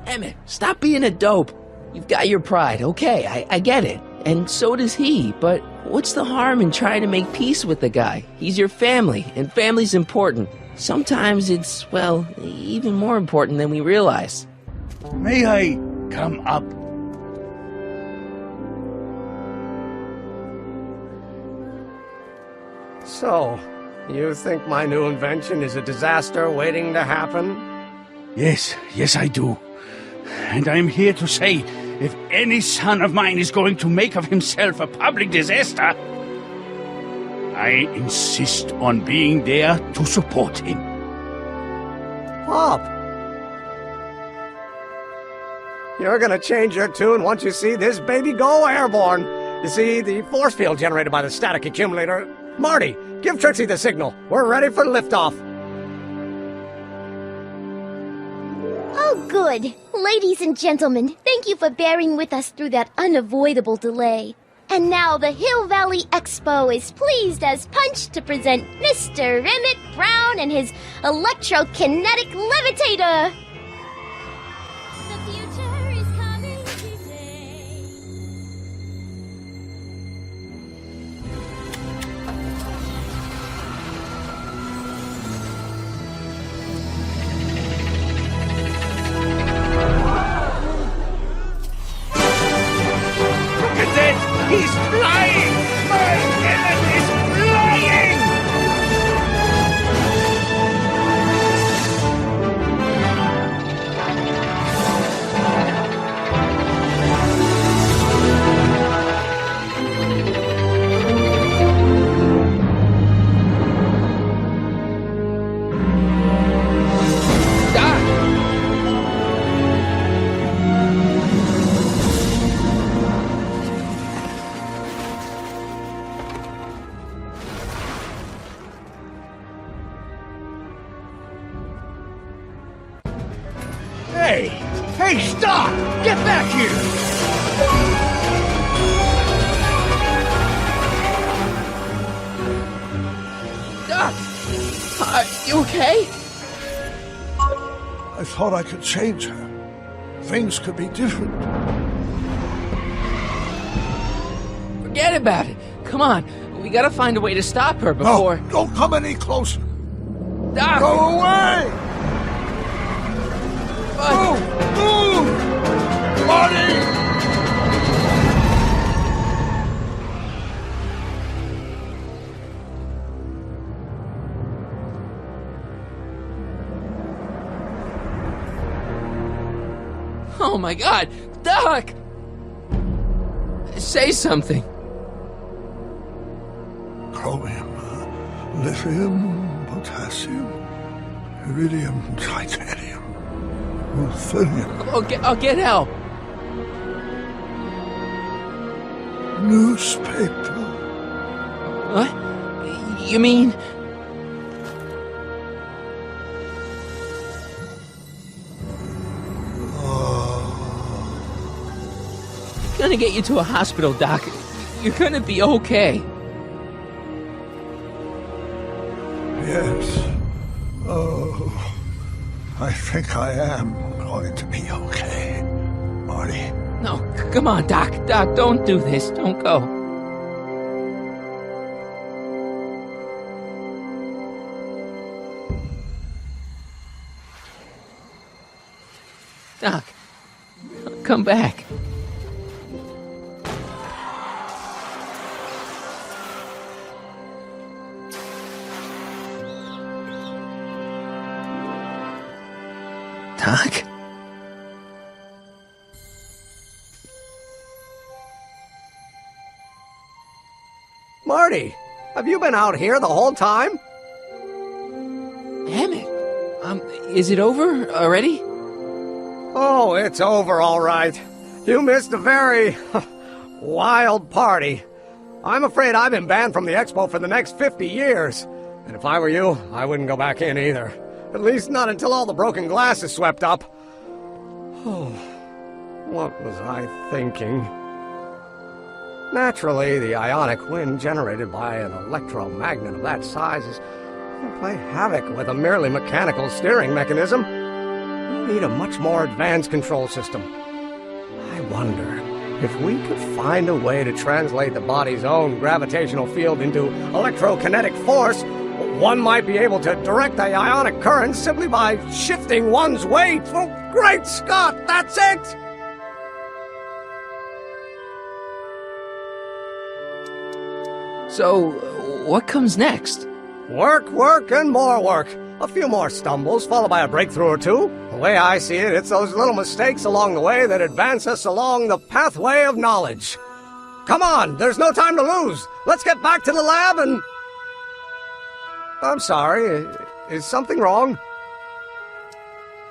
Emmett, stop being a dope. You've got your pride, okay, I get it. And so does he, but what's the harm in trying to make peace with the guy? He's your family, and family's important. Sometimes it's, well, even more important than we realize. May I come up? So, you think my new invention is a disaster waiting to happen? Yes, I do. And I'm here to say, if any son of mine is going to make of himself a public disaster, I insist on being there to support him. Pop! You're gonna change your tune once you see this baby go airborne. You see, the force field generated by the static accumulator... Marty, give Trixie the signal. We're ready for liftoff. Oh, good. Ladies and gentlemen, thank you for bearing with us through that unavoidable delay. And now the Hill Valley Expo is pleased as punch to present Mr. Emmett Brown and his electrokinetic levitator. The future is coming today. Look at that! He's flying! My Emmett is flying! Hey! Hey, stop! Get back here! Doc! Are you okay? I thought I could change her. Things could be different. Forget about it. Come on. We gotta find a way to stop her before... No, don't come any closer. Doc! Go away! But... Move! Marty! Oh my God! Doc! Say something. Chromium, lithium, potassium, iridium, titanium, ruthenium. I'll get help. Newspaper. What? You mean... Gonna get you to a hospital, Doc. You're gonna be okay. Yes. Oh, I think I am going to be okay, Marty. No, come on, Doc. Doc, don't do this. Don't go. Doc, come back. Doc? Marty, have you been out here the whole time? Emmett, is it over already? Oh, it's over all right. You missed a very wild party. I'm afraid I've been banned from the expo for the next 50 years. And if I were you, I wouldn't go back in either. At least not until all the broken glass is swept up. Oh, what was I thinking? Naturally, the ionic wind generated by an electromagnet of that size is going to play havoc with a merely mechanical steering mechanism. We need a much more advanced control system. I wonder if we could find a way to translate the body's own gravitational field into electrokinetic force. One might be able to direct the ionic current simply by shifting one's weight. Oh, great Scott, that's it! So, what comes next? Work, work, and more work. A few more stumbles, followed by a breakthrough or two. The way I see it, it's those little mistakes along the way that advance us along the pathway of knowledge. Come on, there's no time to lose. Let's get back to the lab and... I'm sorry, is something wrong?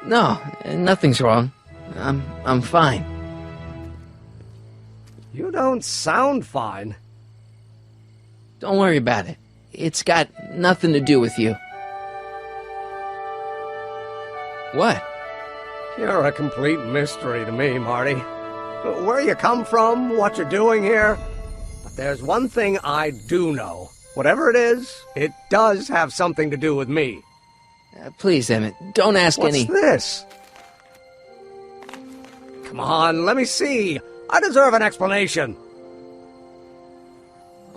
No, nothing's wrong. I'm fine. You don't sound fine. Don't worry about it. It's got nothing to do with you. What? You're a complete mystery to me, Marty. Where you come from, what you're doing here. But there's one thing I do know. Whatever it is, it does have something to do with me. Please, Emmett, don't ask any... What's this? Come on, let me see. I deserve an explanation.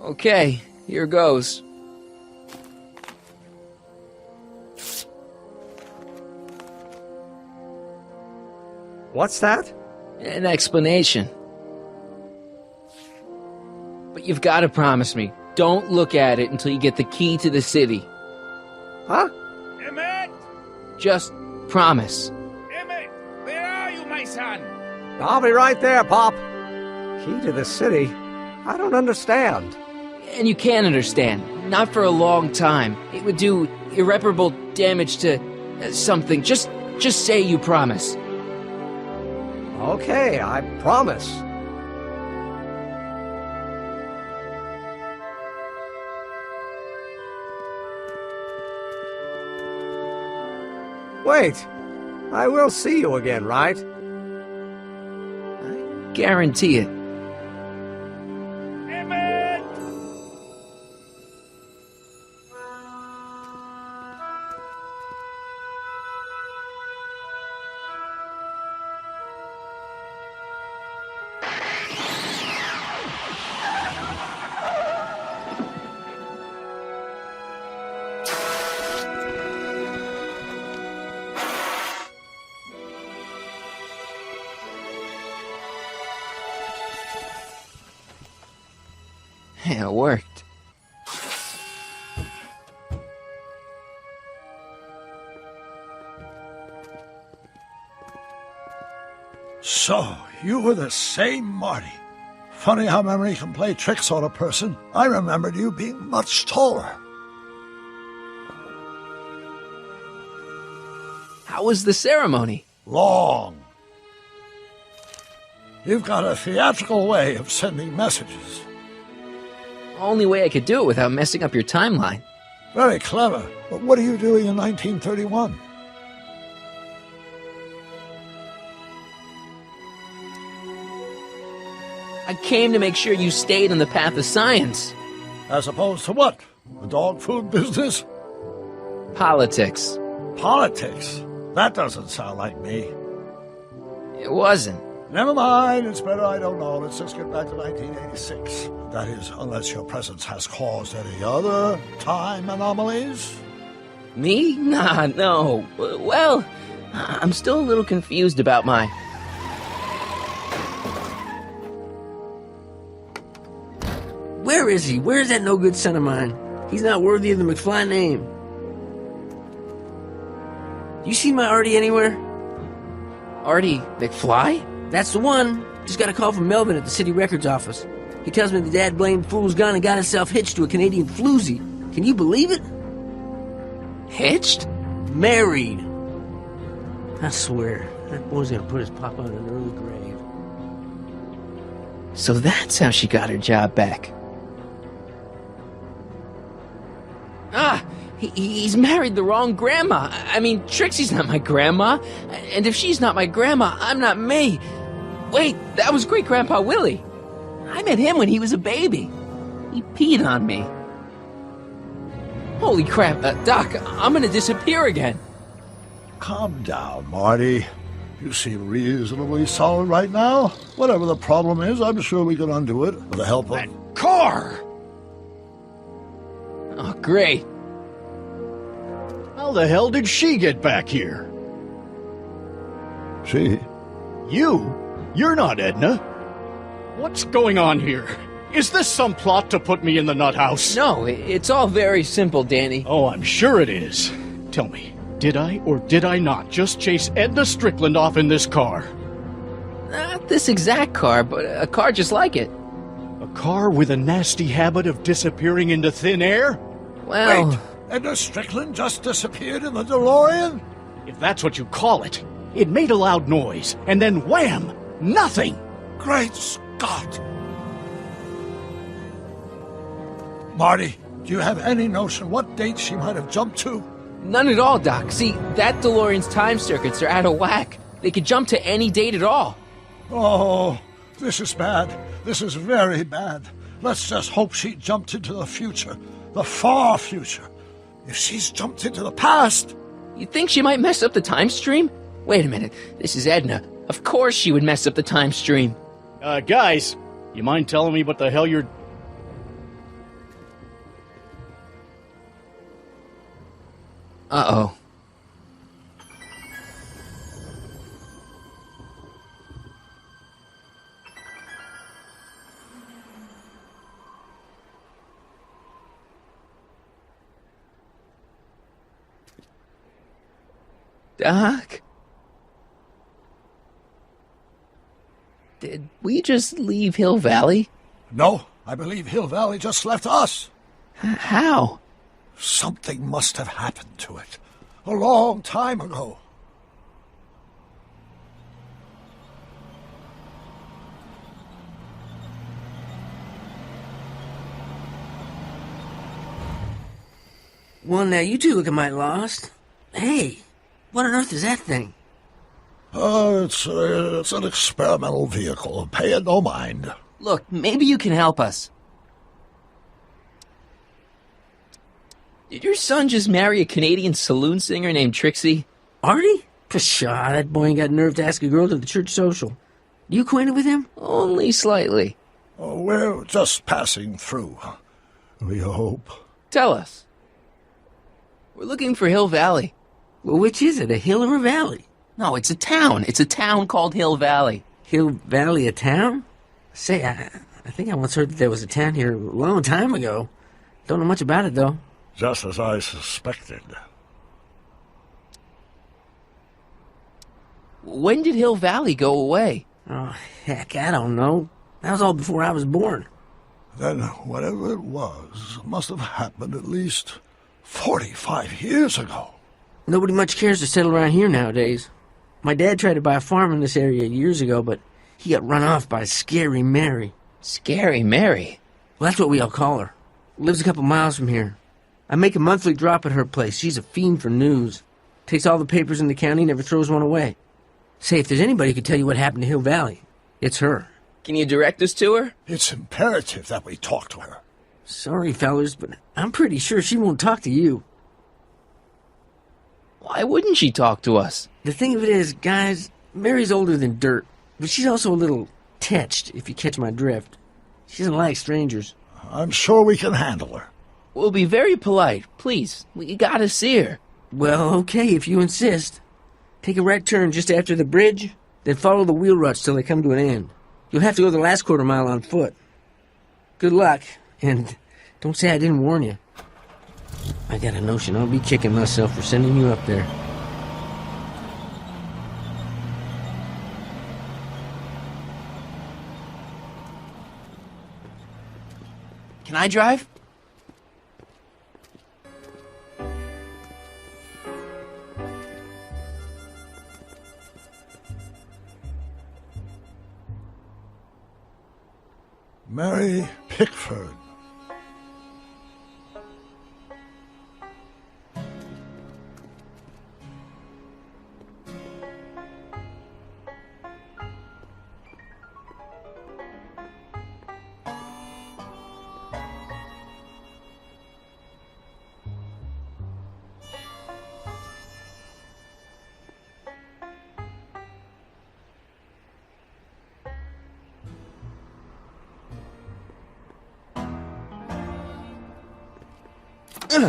Okay, here goes. What's that? An explanation. But you've got to promise me, don't look at it until you get the key to the city. Huh? Emmette! Just promise. Emmette, where are you, my son? I'll be right there, Pop. Key to the city? I don't understand. And you can't understand. Not for a long time. It would do irreparable damage to something. Just say you promise. Okay, I promise. Wait, I will see you again, right? I guarantee it. Emmette! Yeah, it worked. So, you were the same Marty. Funny how memory can play tricks on a person. I remembered you being much taller. How was the ceremony? Long. You've got a theatrical way of sending messages. Only way I could do it without messing up your timeline. Very clever. But what are you doing in 1931? I came to make sure you stayed on the path of science. As opposed to what? The dog food business? Politics. Politics? That doesn't sound like me. It wasn't. Never mind, it's better I don't know. Let's just get back to 1986. That is, unless your presence has caused any other time anomalies. Me? Nah, no. Well, I'm still a little confused about my... Where is he? Where's that no-good son of mine? He's not worthy of the McFly name. You see my Artie anywhere? Artie McFly? That's the one. Just got a call from Melvin at the city records office. He tells me the dad-blamed fool's gone and got himself hitched to a Canadian floozy. Can you believe it? Hitched? Married. I swear, that boy's gonna put his papa in an early grave. So that's how she got her job back. Ah, he's married the wrong grandma. I mean, Trixie's not my grandma. And if she's not my grandma, I'm not me. Wait, that was Great-Grandpa Willie. I met him when he was a baby. He peed on me. Holy crap, Doc, I'm gonna disappear again. Calm down, Marty. You seem reasonably solid right now. Whatever the problem is, I'm sure we can undo it with the help of... That car! Oh, great. How the hell did she get back here? She? You? You're not Edna. What's going on here? Is this some plot to put me in the nut house? No, it's all very simple, Danny. Oh, I'm sure it is. Tell me, did I or did I not just chase Edna Strickland off in this car? Not this exact car, but a car just like it. A car with a nasty habit of disappearing into thin air? Well... Wait, Edna Strickland just disappeared in the DeLorean? If that's what you call it. It made a loud noise, and then wham! Nothing! Great Scott! Marty, do you have any notion what date she might have jumped to? None at all, Doc. See, that DeLorean's time circuits are out of whack. They could jump to any date at all. Oh, this is bad. This is very bad. Let's just hope she jumped into the future. The far future. If she's jumped into the past... You think she might mess up the time stream? Wait a minute. This is Edna. Of course she would mess up the time stream. Guys, you mind telling me what the hell you're... Uh-oh. Doc? Did we just leave Hill Valley? No, I believe Hill Valley just left us. How? Something must have happened to it. A long time ago. Well, now you two looking mighty lost. Hey, what on earth is that thing? It's an experimental vehicle. Pay it no mind. Look, maybe you can help us. Did your son just marry a Canadian saloon singer named Trixie? Artie? Pshaw, that boy ain't got nerve to ask a girl to the church social. You acquainted with him? Only slightly. Oh, we're just passing through. We hope. Tell us. We're looking for Hill Valley. Well, which is it, a hill or a valley? No, it's a town. It's a town called Hill Valley. Hill Valley, a town? Say, I think I once heard that there was a town here a long time ago. Don't know much about it, though. Just as I suspected. When did Hill Valley go away? Oh, heck, I don't know. That was all before I was born. Then whatever it was must have happened at least 45 years ago. Nobody much cares to settle around here nowadays. My dad tried to buy a farm in this area years ago, but he got run off by Scary Mary. Scary Mary? Well, that's what we all call her. Lives a couple miles from here. I make a monthly drop at her place. She's a fiend for news. Takes all the papers in the county, never throws one away. Say, if there's anybody who can tell you what happened to Hill Valley, it's her. Can you direct us to her? It's imperative that we talk to her. Sorry, fellers, but I'm pretty sure she won't talk to you. Why wouldn't she talk to us? The thing of it is, guys, Mary's older than dirt, but she's also a little tetched, if you catch my drift. She doesn't like strangers. I'm sure we can handle her. We'll be very polite. Please, we gotta see her. Well, okay, if you insist. Take a right turn just after the bridge, then follow the wheel ruts till they come to an end. You'll have to go the last quarter mile on foot. Good luck, and don't say I didn't warn you. I got a notion I'll be kicking myself for sending you up there. Can I drive? Mary Pickford. Step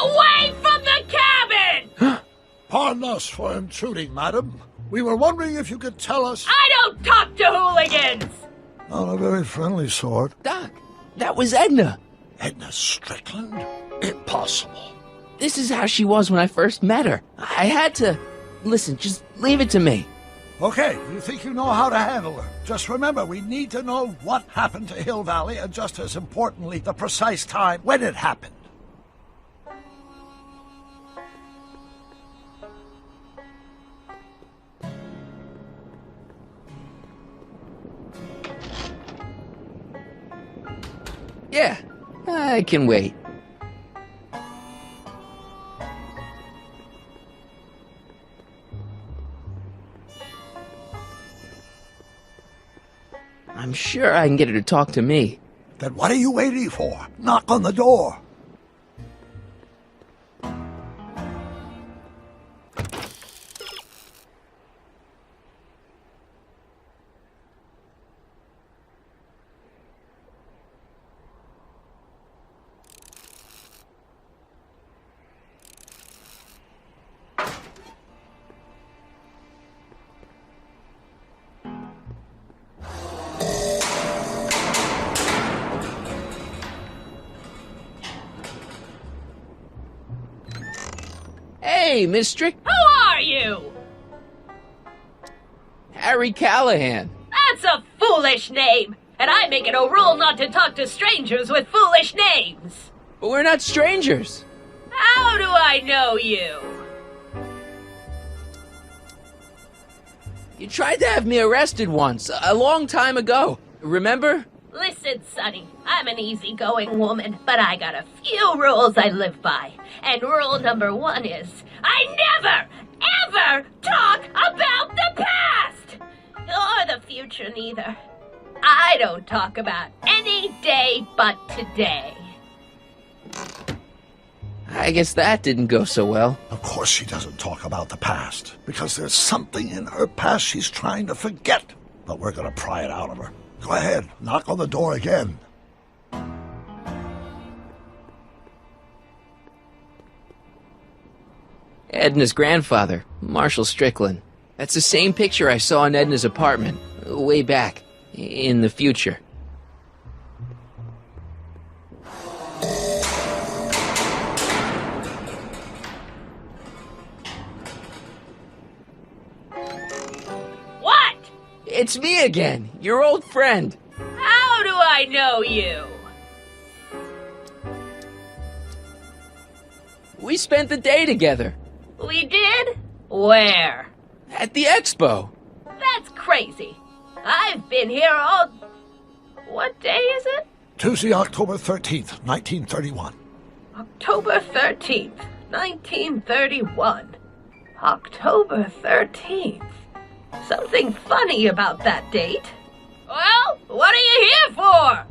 away from the cabin! Pardon us for intruding, madam. We were wondering if you could tell us... I don't talk to hooligans! Not a very friendly sort. Doc, that was Edna. Edna Strickland? Impossible. This is how she was when I first met her. I had to... Listen, just leave it to me. Okay, you think you know how to handle her. Just remember, we need to know what happened to Hill Valley, and just as importantly, the precise time when it happened. Yeah, I can wait. I'm sure I can get her to talk to me. Then what are you waiting for? Knock on the door. Hey, Miss Strick. Who are you? Harry Callahan. That's a foolish name, and I make it a rule not to talk to strangers with foolish names. But we're not strangers. How do I know you? You tried to have me arrested once, a long time ago. Remember? Listen, Sonny, I'm an easygoing woman, but I got a few rules I live by. And rule number 1 is, I never, ever talk about the past! Or the future, neither. I don't talk about any day but today. I guess that didn't go so well. Of course she doesn't talk about the past, because there's something in her past she's trying to forget. But we're gonna pry it out of her. Go ahead, knock on the door again. Edna's grandfather, Marshall Strickland. That's the same picture I saw in Edna's apartment, way back, in the future. What? It's me again, your old friend. How do I know you? We spent the day together. We did? Where? At the expo. That's crazy. I've been here all... What day is it? Tuesday, October 13th, 1931. October 13th, 1931. October 13th. Something funny about that date. Well, what are you here for?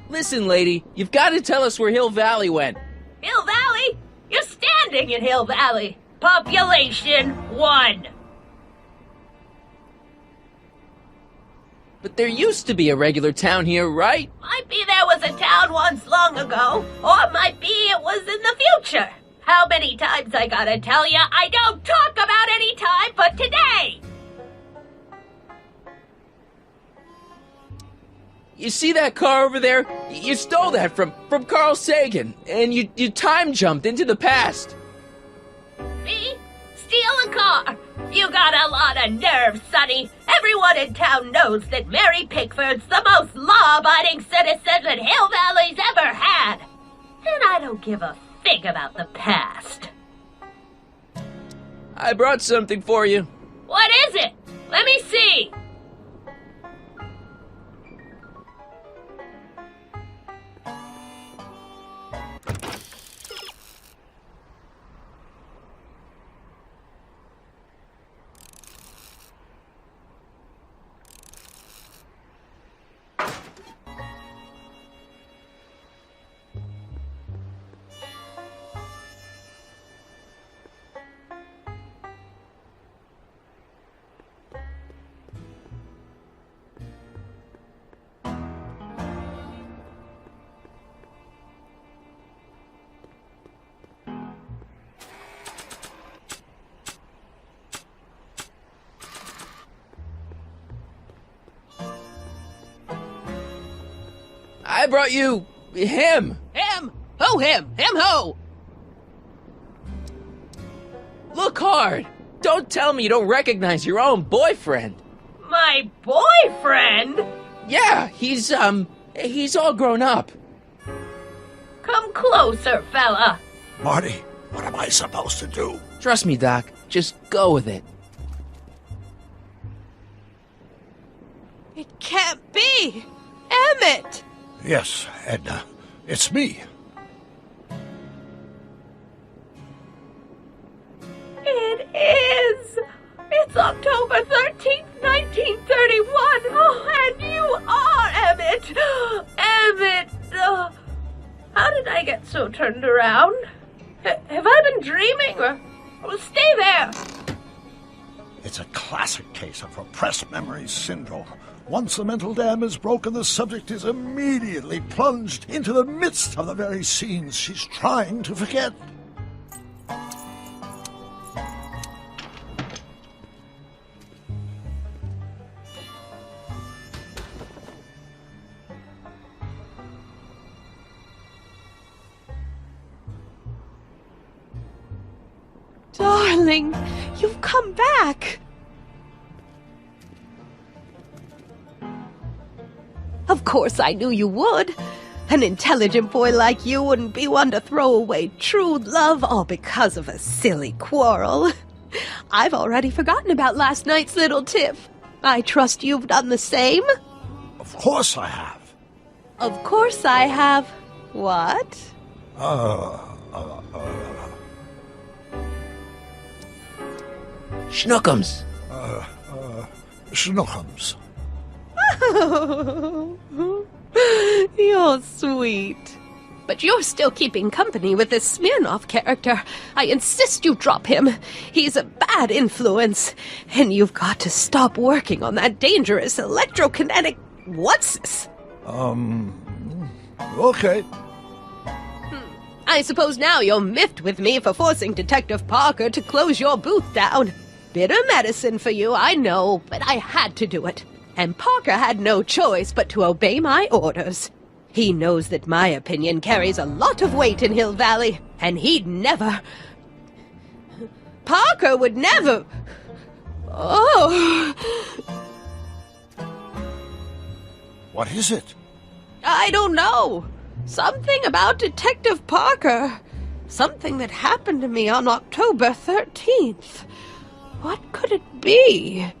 Listen, lady, you've got to tell us where Hill Valley went. Hill Valley? You're standing in Hill Valley. Population 1. But there used to be a regular town here, right? Might be there was a town once long ago, or might be it was in the future. How many times I gotta tell ya I don't talk about any time but today? You see that car over there? You stole that from Carl Sagan, and you time jumped into the past. Me? Steal a car? You got a lot of nerve, Sonny. Everyone in town knows that Mary Pickford's the most law-abiding citizen that Hill Valley's ever had. And I don't give a fig about the past. I brought something for you. What is it? Let me see. I brought you him. Him? Who him? Him who? Look hard. Don't tell me you don't recognize your own boyfriend. My boyfriend? Yeah, he's all grown up. Come closer, fella. Marty, what am I supposed to do? Trust me, Doc. Just go with it. me! Emmett! Yes, Edna. It's me. It is! It's October 13th, 1931! Oh, and you are Emmett! Emmett! How did I get so turned around? Have I been dreaming? Or stay there! It's a classic case of repressed memory syndrome. Once the mental dam is broken, the subject is immediately plunged into the midst of the very scenes she's trying to forget. Darling, you've come back. Of course I knew you would. An intelligent boy like you wouldn't be one to throw away true love all because of a silly quarrel. I've already forgotten about last night's little tiff. I trust you've done the same? Of course I have. Of course I have. What? Schnookums. Schnookums. You're sweet. But you're still keeping company with this Smirnoff character. I insist you drop him. He's a bad influence. And you've got to stop working on that dangerous electrokinetic... What's this? Okay. I suppose now you're miffed with me for forcing Detective Parker to close your booth down. Bitter medicine for you, I know, but I had to do it. And Parker had no choice but to obey my orders. He knows that my opinion carries a lot of weight in Hill Valley, and he'd never... Parker would never... Oh... What is it? I don't know. Something about Detective Parker. Something that happened to me on October 13th. What could it be?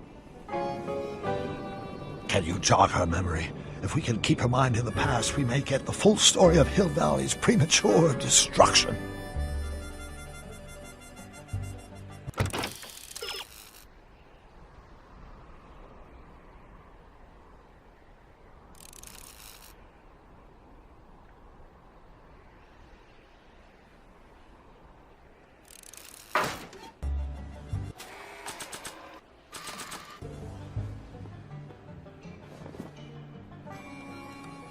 Can you jog her memory? If we can keep her mind in the past, we may get the full story of Hill Valley's premature destruction.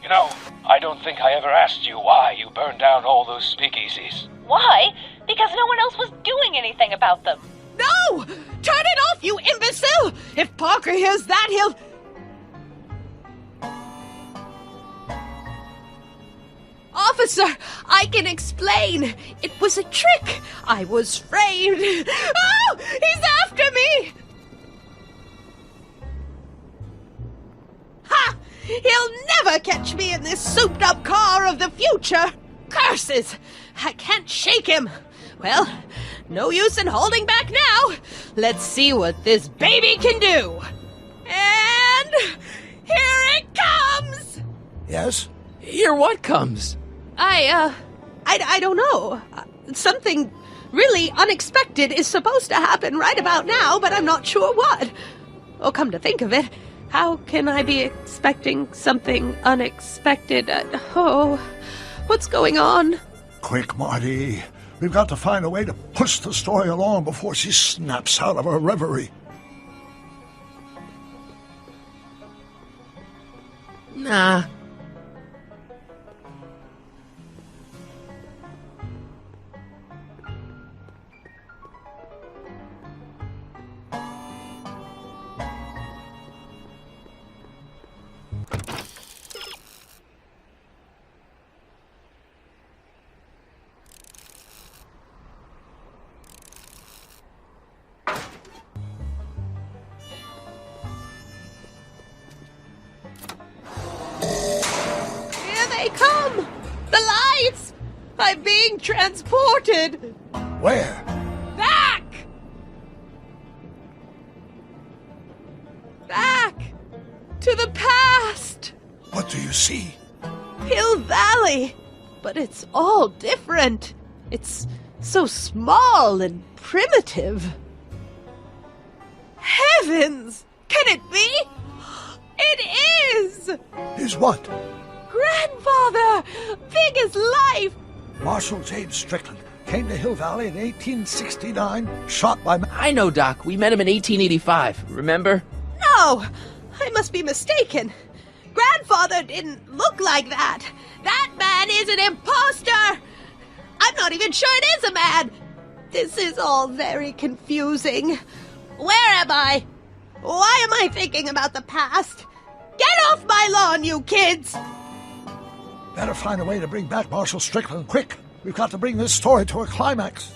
You know, I don't think I ever asked you why you burned down all those speakeasies. Why? Because no one else was doing anything about them. No! Turn it off, you imbecile! If Parker hears that, he'll... Officer, I can explain. It was a trick. I was framed. Oh! He's after me! Ha! He'll never catch me in this souped-up car of the future. Curses! I can't shake him. Well, no use in holding back now. Let's see what this baby can do. And here it comes! Yes? Here what comes? I don't know. Something really unexpected is supposed to happen right about now, but I'm not sure what. Oh, come to think of it, how can I be expecting something unexpected? What's going on? Quick, Marty. We've got to find a way to push the story along before she snaps out of her reverie. Nah. Come! The lights! I'm being transported! Where? Back! Back! To the past! do you see? Hill Valley! But it's all different. It's so small and primitive. Heavens! Can it be? It is! Is what? Grandfather! Big as life! Marshal James Strickland came to Hill Valley in 1869, shot by... I know, Doc. We met him in 1885. Remember? No! I must be mistaken. Grandfather didn't look like that. That man is an imposter! I'm not even sure it is a man! This is all very confusing. Where am I? Why am I thinking about the past? Get off my lawn, you kids! Better find a way to bring back Marshal Strickland, quick! We've got to bring this story to a climax.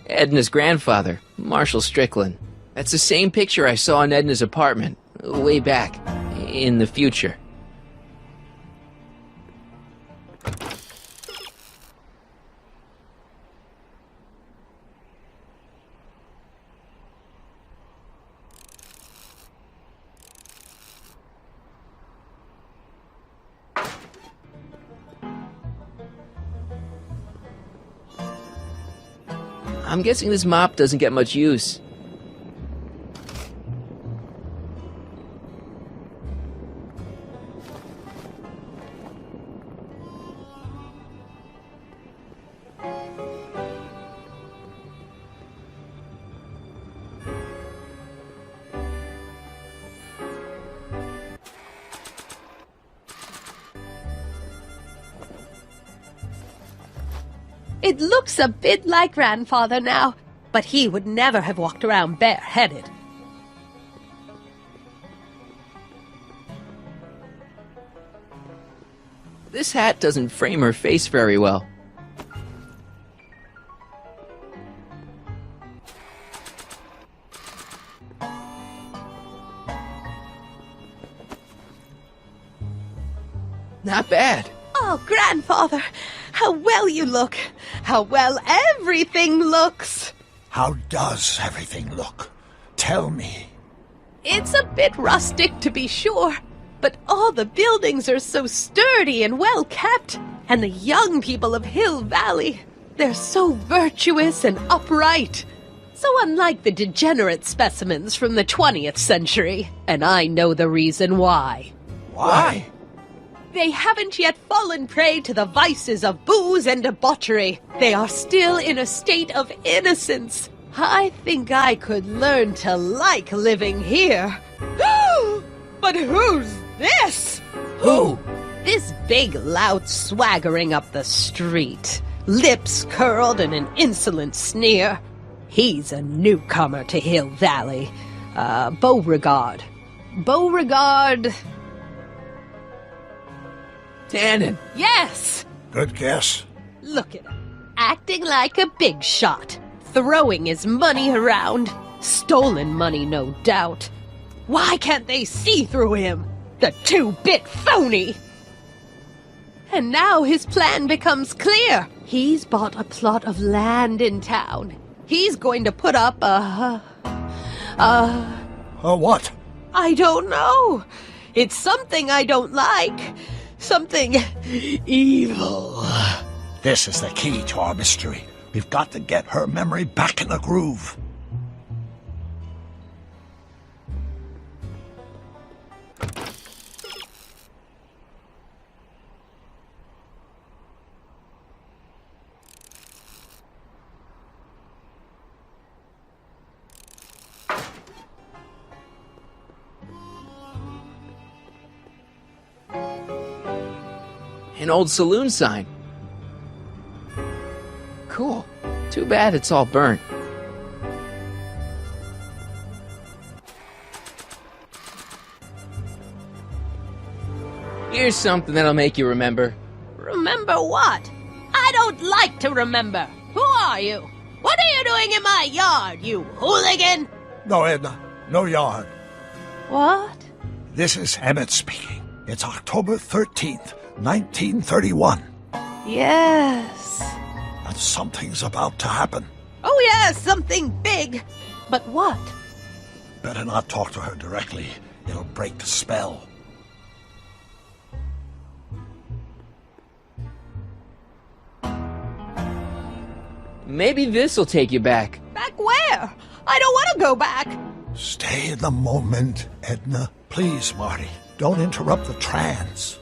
Edna's grandfather, Marshal Strickland. That's the same picture I saw in Edna's apartment, way back, in the future. I'm guessing this mop doesn't get much use. It looks a bit like Grandfather now, but he would never have walked around bareheaded. This hat doesn't frame her face very well. Not bad. Oh, Grandfather, how well you look. How well everything looks. How does everything look? Tell me. It's a bit rustic, to be sure, but all the buildings are so sturdy and well kept. And the young people of Hill Valley, they're so virtuous and upright. So unlike the degenerate specimens from the 20th century. And I know the reason why. Why? They haven't yet fallen prey to the vices of booze and debauchery. They are still in a state of innocence. I think I could learn to like living here. But who's this? Who? This big lout swaggering up the street, lips curled in an insolent sneer. He's a newcomer to Hill Valley. Beauregard. Beauregard... Tannen. Yes! Good guess. Look at him, acting like a big shot, throwing his money around. Stolen money, no doubt. Why can't they see through him? The two-bit phony! And now his plan becomes clear. He's bought a plot of land in town. He's going to put up a what? I don't know. It's something I don't like. Something evil. This is the key to our mystery. We've got to get her memory back in the groove. An old saloon sign. Cool. Too bad it's all burnt. Here's something that'll make you remember. Remember what? I don't like to remember. Who are you? What are you doing in my yard, you hooligan? No, Edna. No yard. What? This is Emmette speaking. It's October 13th, 1931. Yes. And something's about to happen. Oh yes, something big. But what? Better not talk to her directly. It'll break the spell. Maybe this'll take you back. Back where? I don't want to go back. Stay in the moment, Edna. Please, Marty, don't interrupt the trance.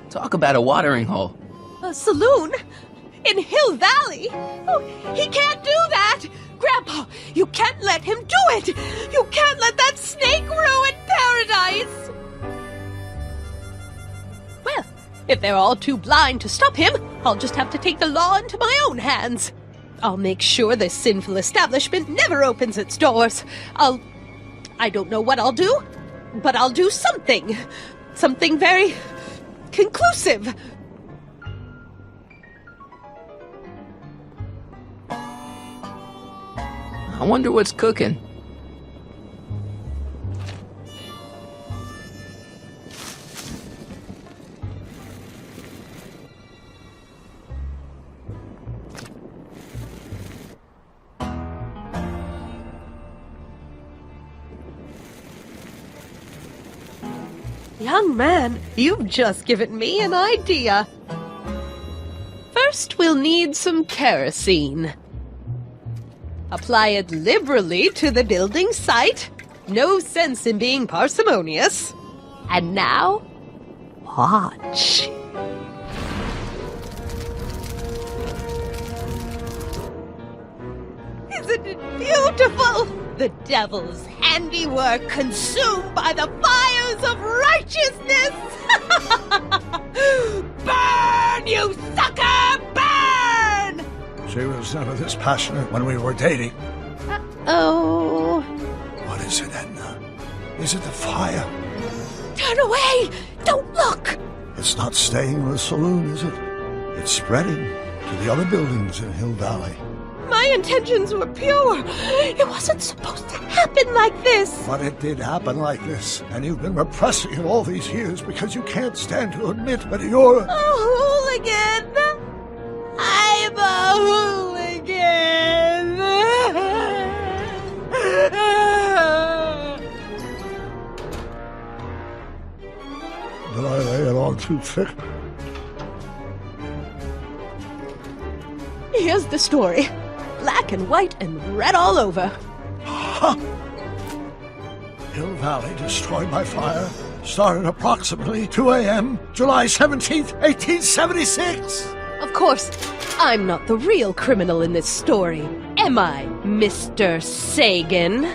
Talk about a watering hole. A saloon? In Hill Valley? Oh, he can't do that! Grandpa, you can't let him do it! You can't let that snake ruin paradise! Well, if they're all too blind to stop him, I'll just have to take the law into my own hands. I'll make sure this sinful establishment never opens its doors. I don't know what I'll do, but I'll do something. Something very conclusive. I wonder what's cooking. Young man, you've just given me an idea. First, we'll need some kerosene. Apply it liberally to the building site. No sense in being parsimonious. And now, watch. Isn't it beautiful? The devil's handiwork consumed by the fires of righteousness! Burn, you sucker! Burn! She was never this passionate when we were dating. Oh. What is it, Edna? Is it the fire? Turn away! Don't look! It's not staying in the saloon, is it? It's spreading to the other buildings in Hill Valley. My intentions were pure. It wasn't supposed to happen like this. But it did happen like this, and you've been repressing it all these years because you can't stand to admit that you're a hooligan. I'm a hooligan. Did I lay it on too thick? Here's the story. Black and white and red all over. Huh. Hill Valley destroyed by fire started approximately 2 a.m., July 17th, 1876. Of course, I'm not the real criminal in this story, am I, Mr. Sagan?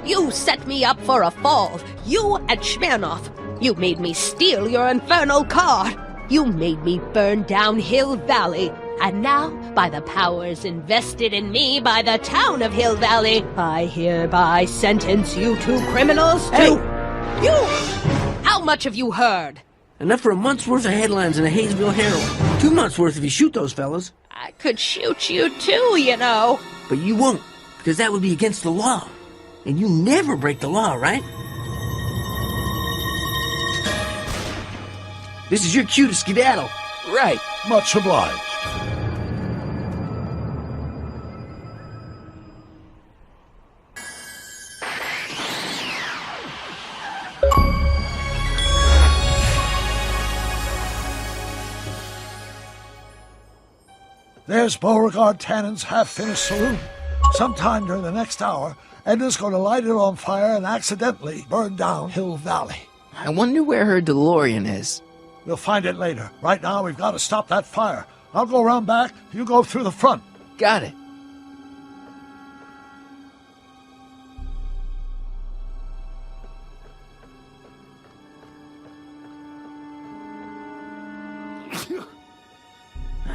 You set me up for a fall. You and Smirnoff. You made me steal your infernal car. You made me burn down Hill Valley. And now, by the powers invested in me by the town of Hill Valley, I hereby sentence you two criminals to... Hey! You! How much have you heard? Enough for a month's worth of headlines in a Hayesville Herald. 2 months' worth if you shoot those fellas. I could shoot you too, you know. But you won't, because that would be against the law. And you never break the law, right? This is your cue to skedaddle. Right. Much obliged. There's Beauregard Tannen's half-finished saloon. Sometime during the next hour, Edna's going to light it on fire and accidentally burn down Hill Valley. I wonder where her DeLorean is. We'll find it later. Right now, we've got to stop that fire. I'll go around back, you go through the front. Got it.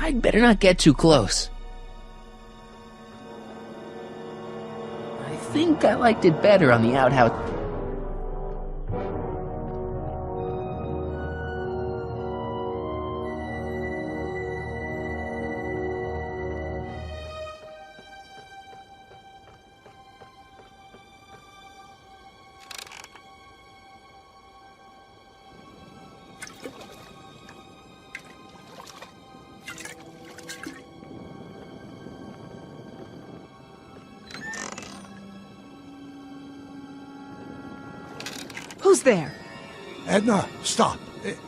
I'd better not get too close. I think I liked it better on the outhouse. Who's there? Edna, stop.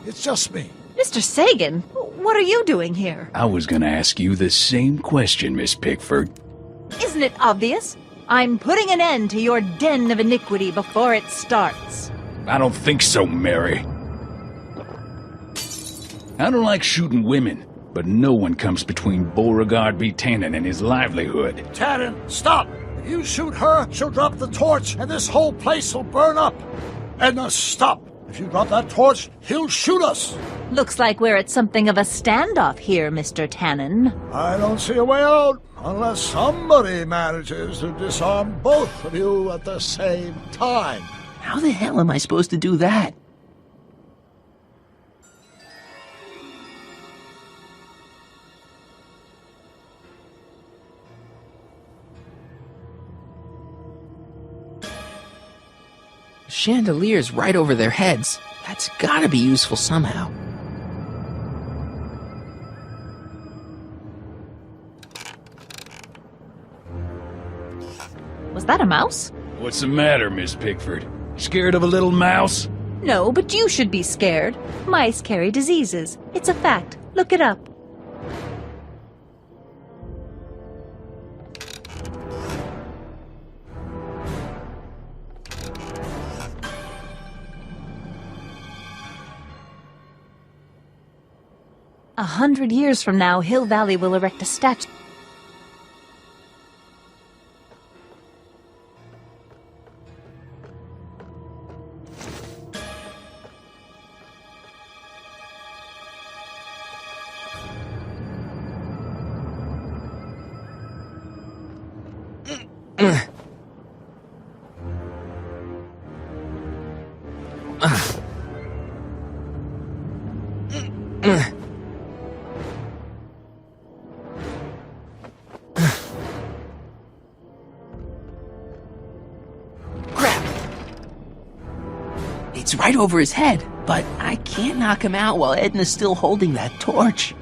It's just me. Mr. Sagan, what are you doing here? I was gonna ask you the same question, Miss Pickford. Isn't it obvious? I'm putting an end to your den of iniquity before it starts. I don't think so, Mary. I don't like shooting women, but no one comes between Beauregard B. Tannen and his livelihood. Tannen, stop! If you shoot her, she'll drop the torch, and this whole place will burn up. Edna, stop! If you drop that torch, he'll shoot us! Looks like we're at something of a standoff here, Mr. Tannen. I don't see a way out, unless somebody manages to disarm both of you at the same time. How the hell am I supposed to do that? Chandelier's right over their heads. That's gotta be useful somehow. Was that a mouse? What's the matter, Miss Pickford? Scared of a little mouse? No, but you should be scared. Mice carry diseases. It's a fact. Look it up. A 100 years from now, Hill Valley will erect a statue. It's right over his head, but I can't knock him out while Edna's still holding that torch.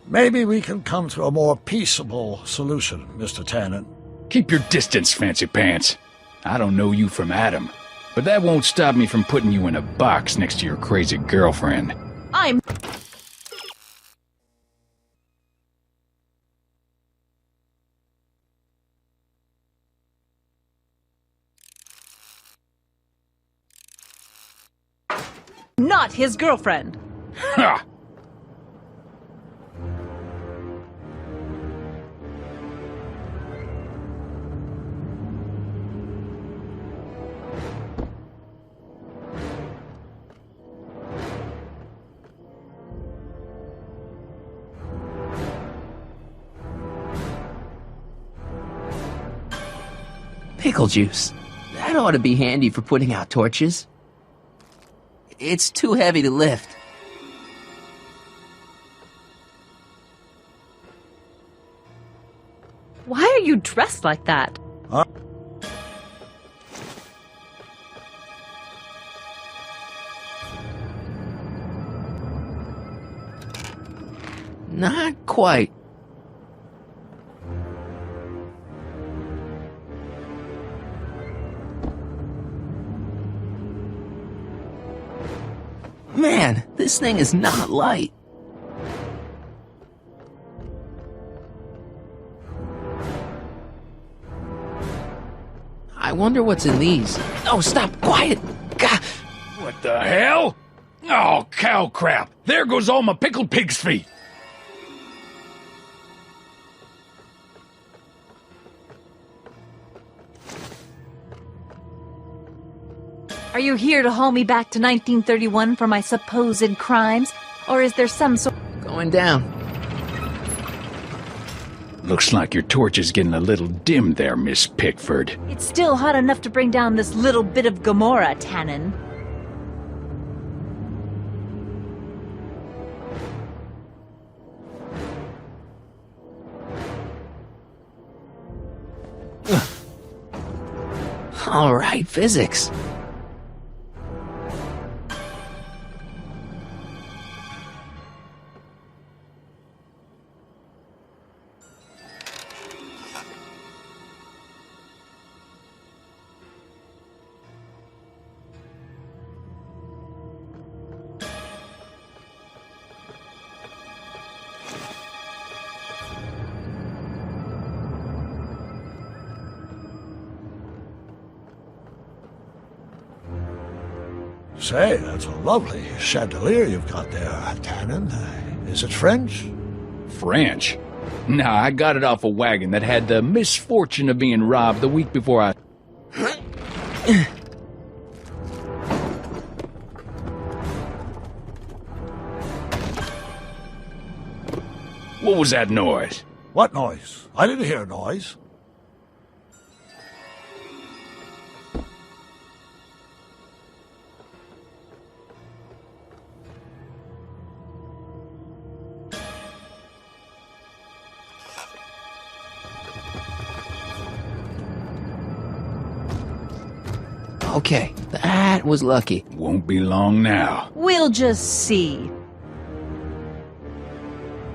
Maybe we can come to a more peaceable solution, Mr. Tannen. Keep your distance, Fancy Pants. I don't know you from Adam, but that won't stop me from putting you in a box next to your crazy girlfriend. I'm... not his girlfriend. Ha! Pickle juice. That ought to be handy for putting out torches. It's too heavy to lift. Why are you dressed like that? Not quite. Man, this thing is not light. I wonder what's in these. Oh, stop! Quiet! Gah! What the hell? Oh, cow crap! There goes all my pickled pig's feet! Are you here to haul me back to 1931 for my supposed crimes? Or is there some sort... Going down. Looks like your torch is getting a little dim there, Miss Pickford. It's still hot enough to bring down this little bit of Gomorrah, Tannen. All right, physics. Say, that's a lovely chandelier you've got there, Tannen. Is it French? French? Nah, I got it off a wagon that had the misfortune of being robbed the week before I... What was that noise? What noise? I didn't hear a noise. Okay, that was lucky. Won't be long now. We'll just see.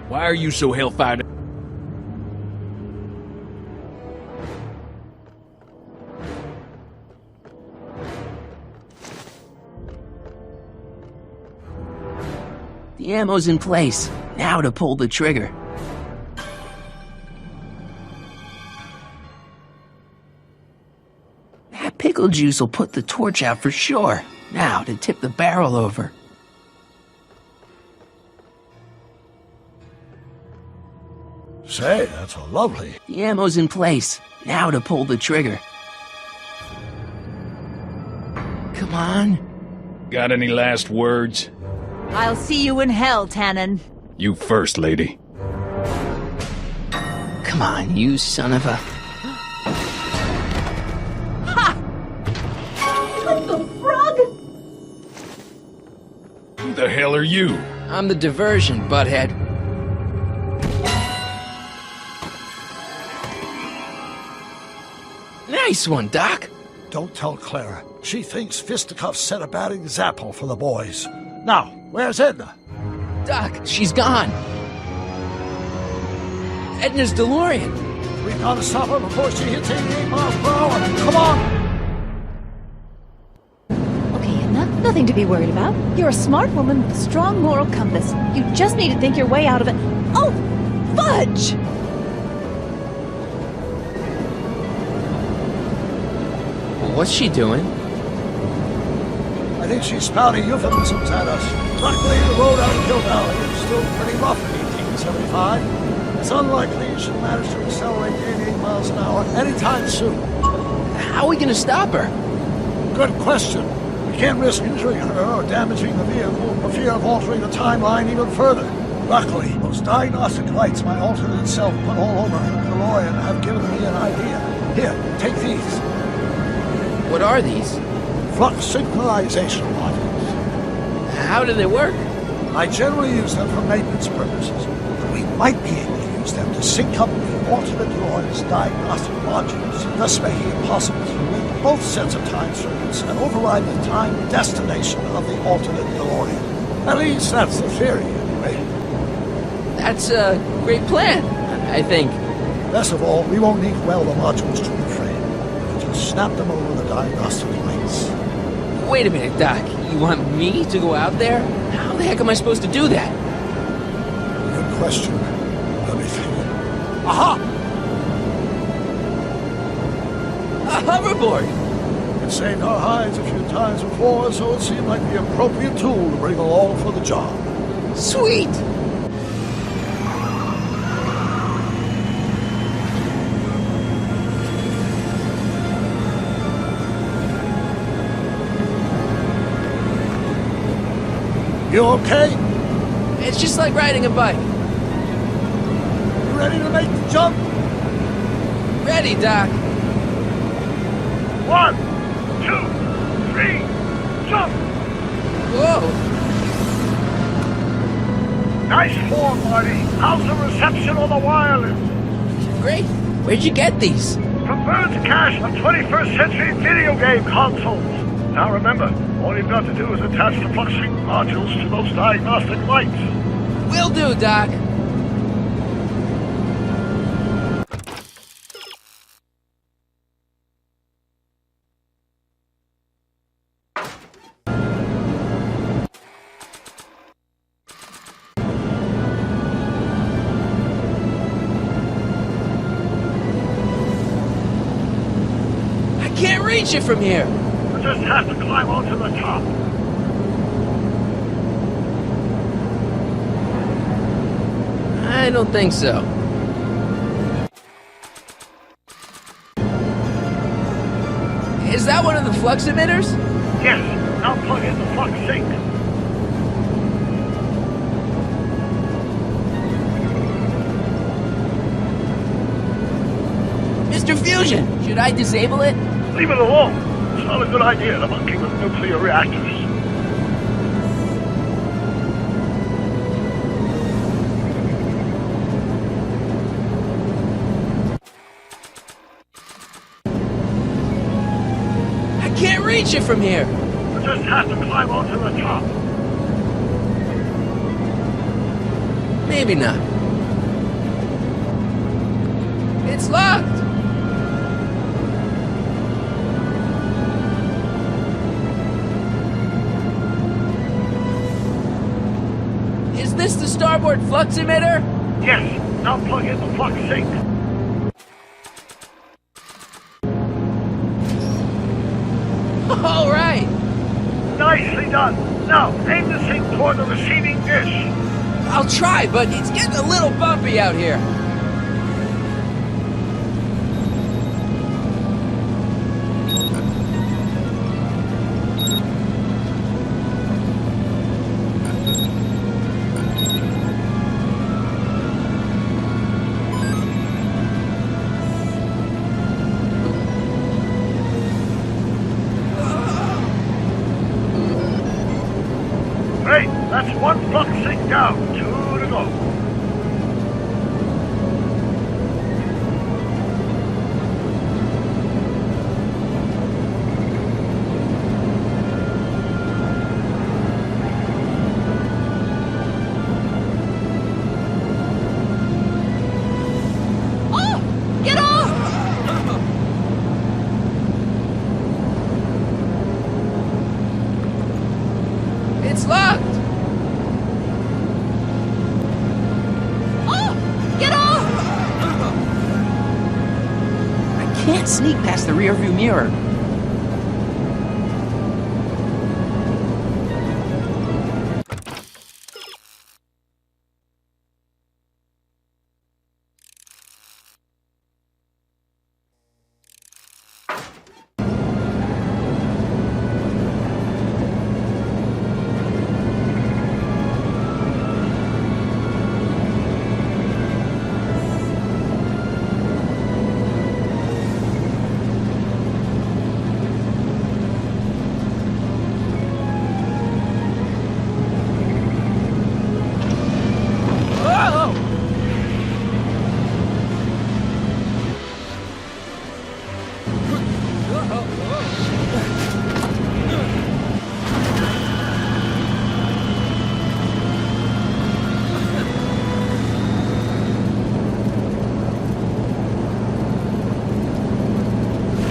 Why are you so hellfire? The ammo's in place. Now to pull the trigger. That pickle juice will put the torch out for sure. Now to tip the barrel over. Say, that's a lovely... The ammo's in place. Now to pull the trigger. Come on. Got any last words? I'll see you in hell, Tannen. You first, lady. Come on, you son of a... Ha! What the frog? Who the hell are you? I'm the diversion, butthead. Nice one, Doc. Don't tell Clara. She thinks fisticuffs set a bad example for the boys. Now, where's Edna? Doc, she's gone. Edna's DeLorean. We gotta stop her before she hits 88 miles per hour. Come on! Okay, Edna, nothing to be worried about. You're a smart woman with a strong moral compass. You just need to think your way out of it. Oh, fudge! What's she doing? I think she's spouting euphemisms at us. Luckily, the road out of Hill Valley is still pretty rough in 1875. It's unlikely she'll manage to accelerate 88 miles an hour anytime soon. How are we going to stop her? Good question. We can't risk injuring her or damaging the vehicle for fear of altering the timeline even further. Luckily, those diagnostic lights my alternate self put all over her DeLorean have given me an idea. Here, take these. What are these? Flux synchronization modules. How do they work? I generally use them for maintenance purposes, but we might be able to use them to sync up the alternate DeLorean's diagnostic modules, thus making it possible to link both sets of time circuits and override the time destination of the alternate DeLorean. At least that's the theory, anyway. That's a great plan, I think. Best of all, we won't need to weld the modules to the frame. Snap them over the diagnostic lights. Wait a minute, Doc. You want me to go out there? How the heck am I supposed to do that? Good question. Let me think. Aha! A hoverboard! It saved our hides a few times before, so it seemed like the appropriate tool to bring along for the job. Sweet! You okay? It's just like riding a bike. You ready to make the jump? Ready, Doc. 1, 2, 3, jump! Whoa! Nice form, Marty. How's the reception on the wireless? Great. Where'd you get these? From Bird's Cache of 21st century video game consoles. Now remember, all you've got to do is attach the flux sync modules to those diagnostic lights. Will do, Doc. I can't reach it from here. Just have to climb onto the top. I don't think so. Is that one of the flux emitters? Yes, now plug in the flux sink. Mr. Fusion, should I disable it? Leave it alone. It's not a good idea to monkey with nuclear reactors. I can't reach it from here. You just have to climb onto the top. Maybe not. It's locked. Is this the starboard flux emitter? Yes, now plug in the flux sink. All right. Nicely done. Now, aim the sink toward the receiving dish. I'll try, but it's getting a little bumpy out here. Great, that's one flux sink down. 2 to go. Oh! Get off! It's locked. Oh! Get off! I can't sneak past the rearview mirror.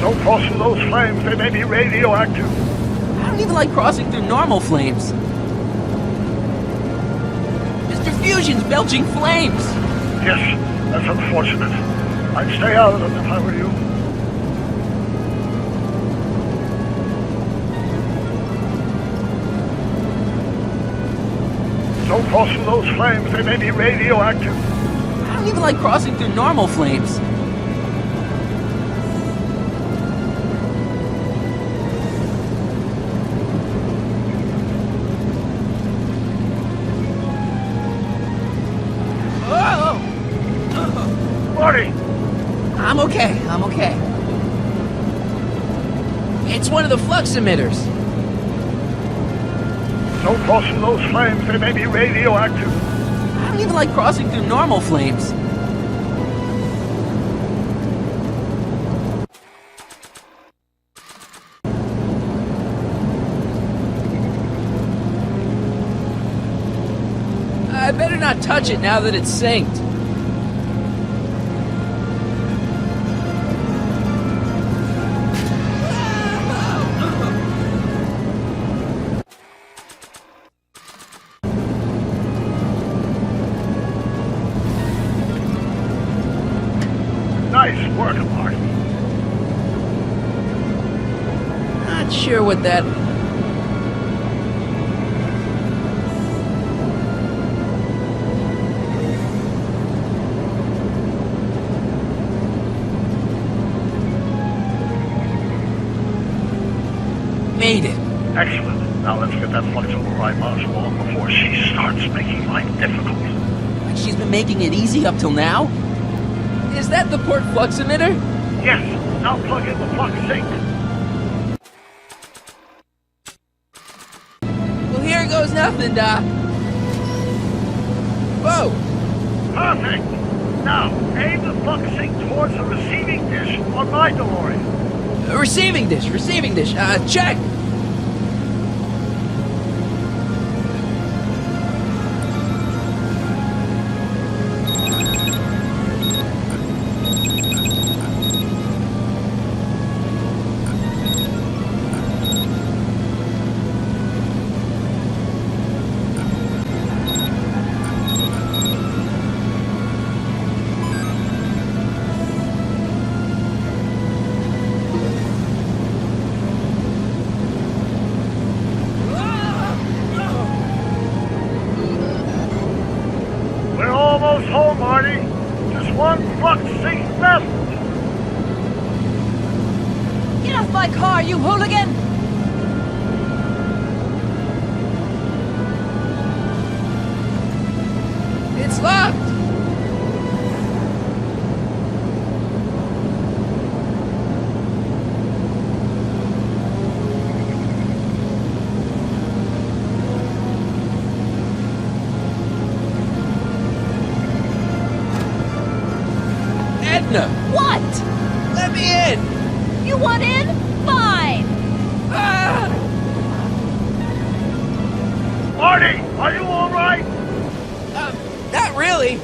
Don't cross through those flames. They may be radioactive. I don't even like crossing through normal flames. Mr. Fusion's belching flames. Yes, that's unfortunate. I'd stay out of them if I were you. Don't cross through those flames. They may be radioactive. I don't even like crossing through normal flames. Marty! I'm okay. It's one of the flux emitters. Don't cross through those flames. They may be radioactive. I don't even like crossing through normal flames. I better not touch it now that it's synced. Nice work, Marty. Not sure what that... Excellent. Now let's get that flux override module on before she starts making life difficult. Like she's been making it easy up till now? Is that the port flux emitter? Yes. Now plug in the flux sink. Well, here goes nothing, Doc. Whoa! Perfect. Now, aim the flux sink towards the receiving dish on my DeLorean. Receiving dish. Check! Almost home, Marty. Just one flux sink left. Get off my car, you hooligan! It's locked! Edna! What? Let me in! You want in? Fine! Ah! Marty, are you all right? Not really.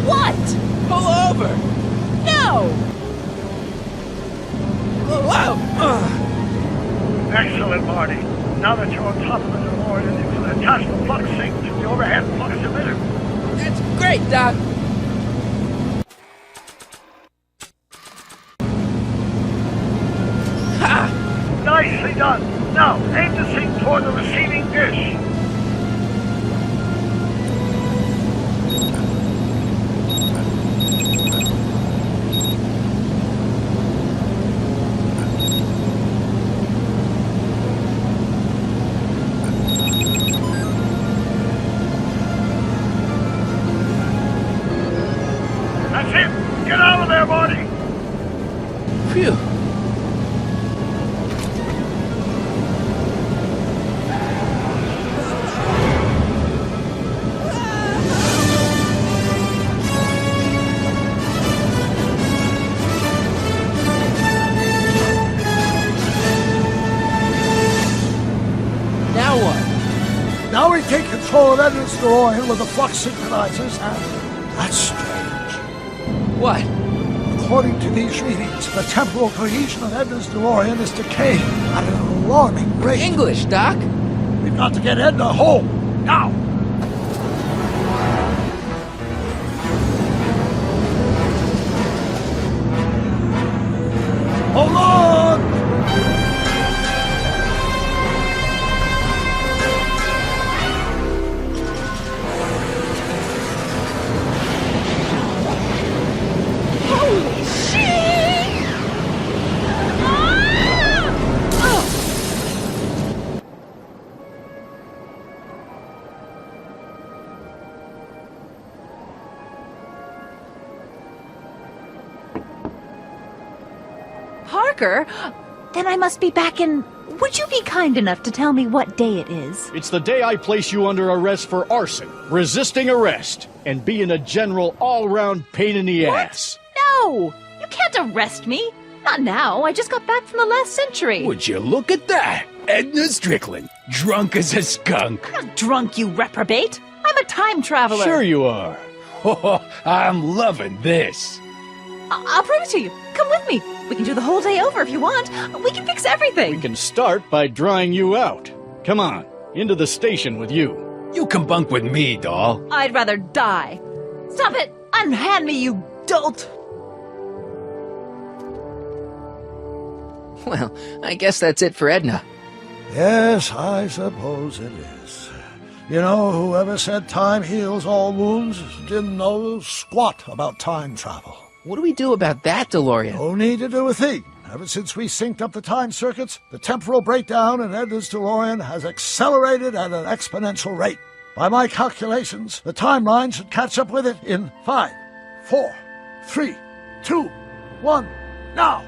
What? Pull over! No! Whoa! Excellent, Marty. Now that you're on top of the DeLorean, you can attach the flux sink to the overhead flux emitter. That's great, Doc. Ha! Nicely done. Now, aim the sink toward the receiving dish. That's it. Get out of there, Marty. Phew. Now what? Now we take control of Edna's DeLorean with the flux synchronizers, and that's strange. What? According to these readings, the temporal cohesion of Edna's DeLorean is decaying at an alarming rate. English, Doc. We've got to get Edna home, now! Hold on! Holy shit! Parker? Then I must be back in... Would you be kind enough to tell me what day it is? It's the day I place you under arrest for arson, resisting arrest, and being a general all-round pain in the ass. No! You can't arrest me! Not now, I just got back from the last century. Would you look at that? Edna Strickland, drunk as a skunk. I'm not drunk, you reprobate! I'm a time traveler! Sure you are. Oh, I'm loving this. I'll prove it to you. Come with me. We can do the whole day over if you want. We can fix everything. We can start by drying you out. Come on, into the station with you. You can bunk with me, doll. I'd rather die. Stop it! Unhand me, you dolt! Well, I guess that's it for Edna. Yes, I suppose it is. You know, whoever said time heals all wounds didn't know squat about time travel. What do we do about that, DeLorean? No need to do a thing. Ever since we synced up the time circuits, the temporal breakdown in Edna's DeLorean has accelerated at an exponential rate. By my calculations, the timeline should catch up with it in 5, 4, 3, 2, 1, now!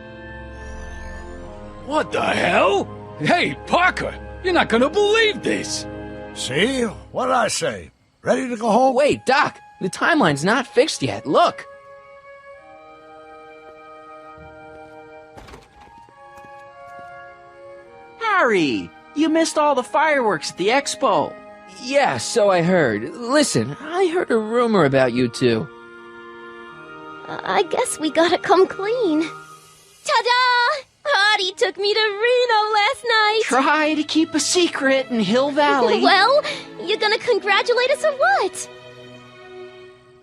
What the hell? Hey, Parker, you're not gonna believe this! See? What did I say? Ready to go home? Wait, Doc, the timeline's not fixed yet. Look! Harry, you missed all the fireworks at the expo. Yeah, so I heard. Listen, I heard a rumor about you two. I guess we gotta come clean. Ta-da! Artie took me to Reno last night. Try to keep a secret in Hill Valley. Well, you gonna congratulate us or what?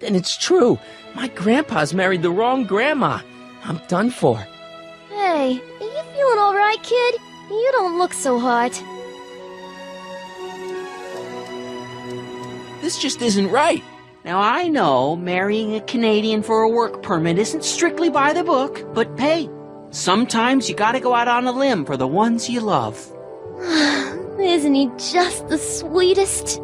Then it's true. My grandpa's married the wrong grandma. I'm done for. Hey, are you feeling all right, kid? You don't look so hot. This just isn't right. Now, I know marrying a Canadian for a work permit isn't strictly by the book, but hey, sometimes you gotta go out on a limb for the ones you love. Isn't he just the sweetest?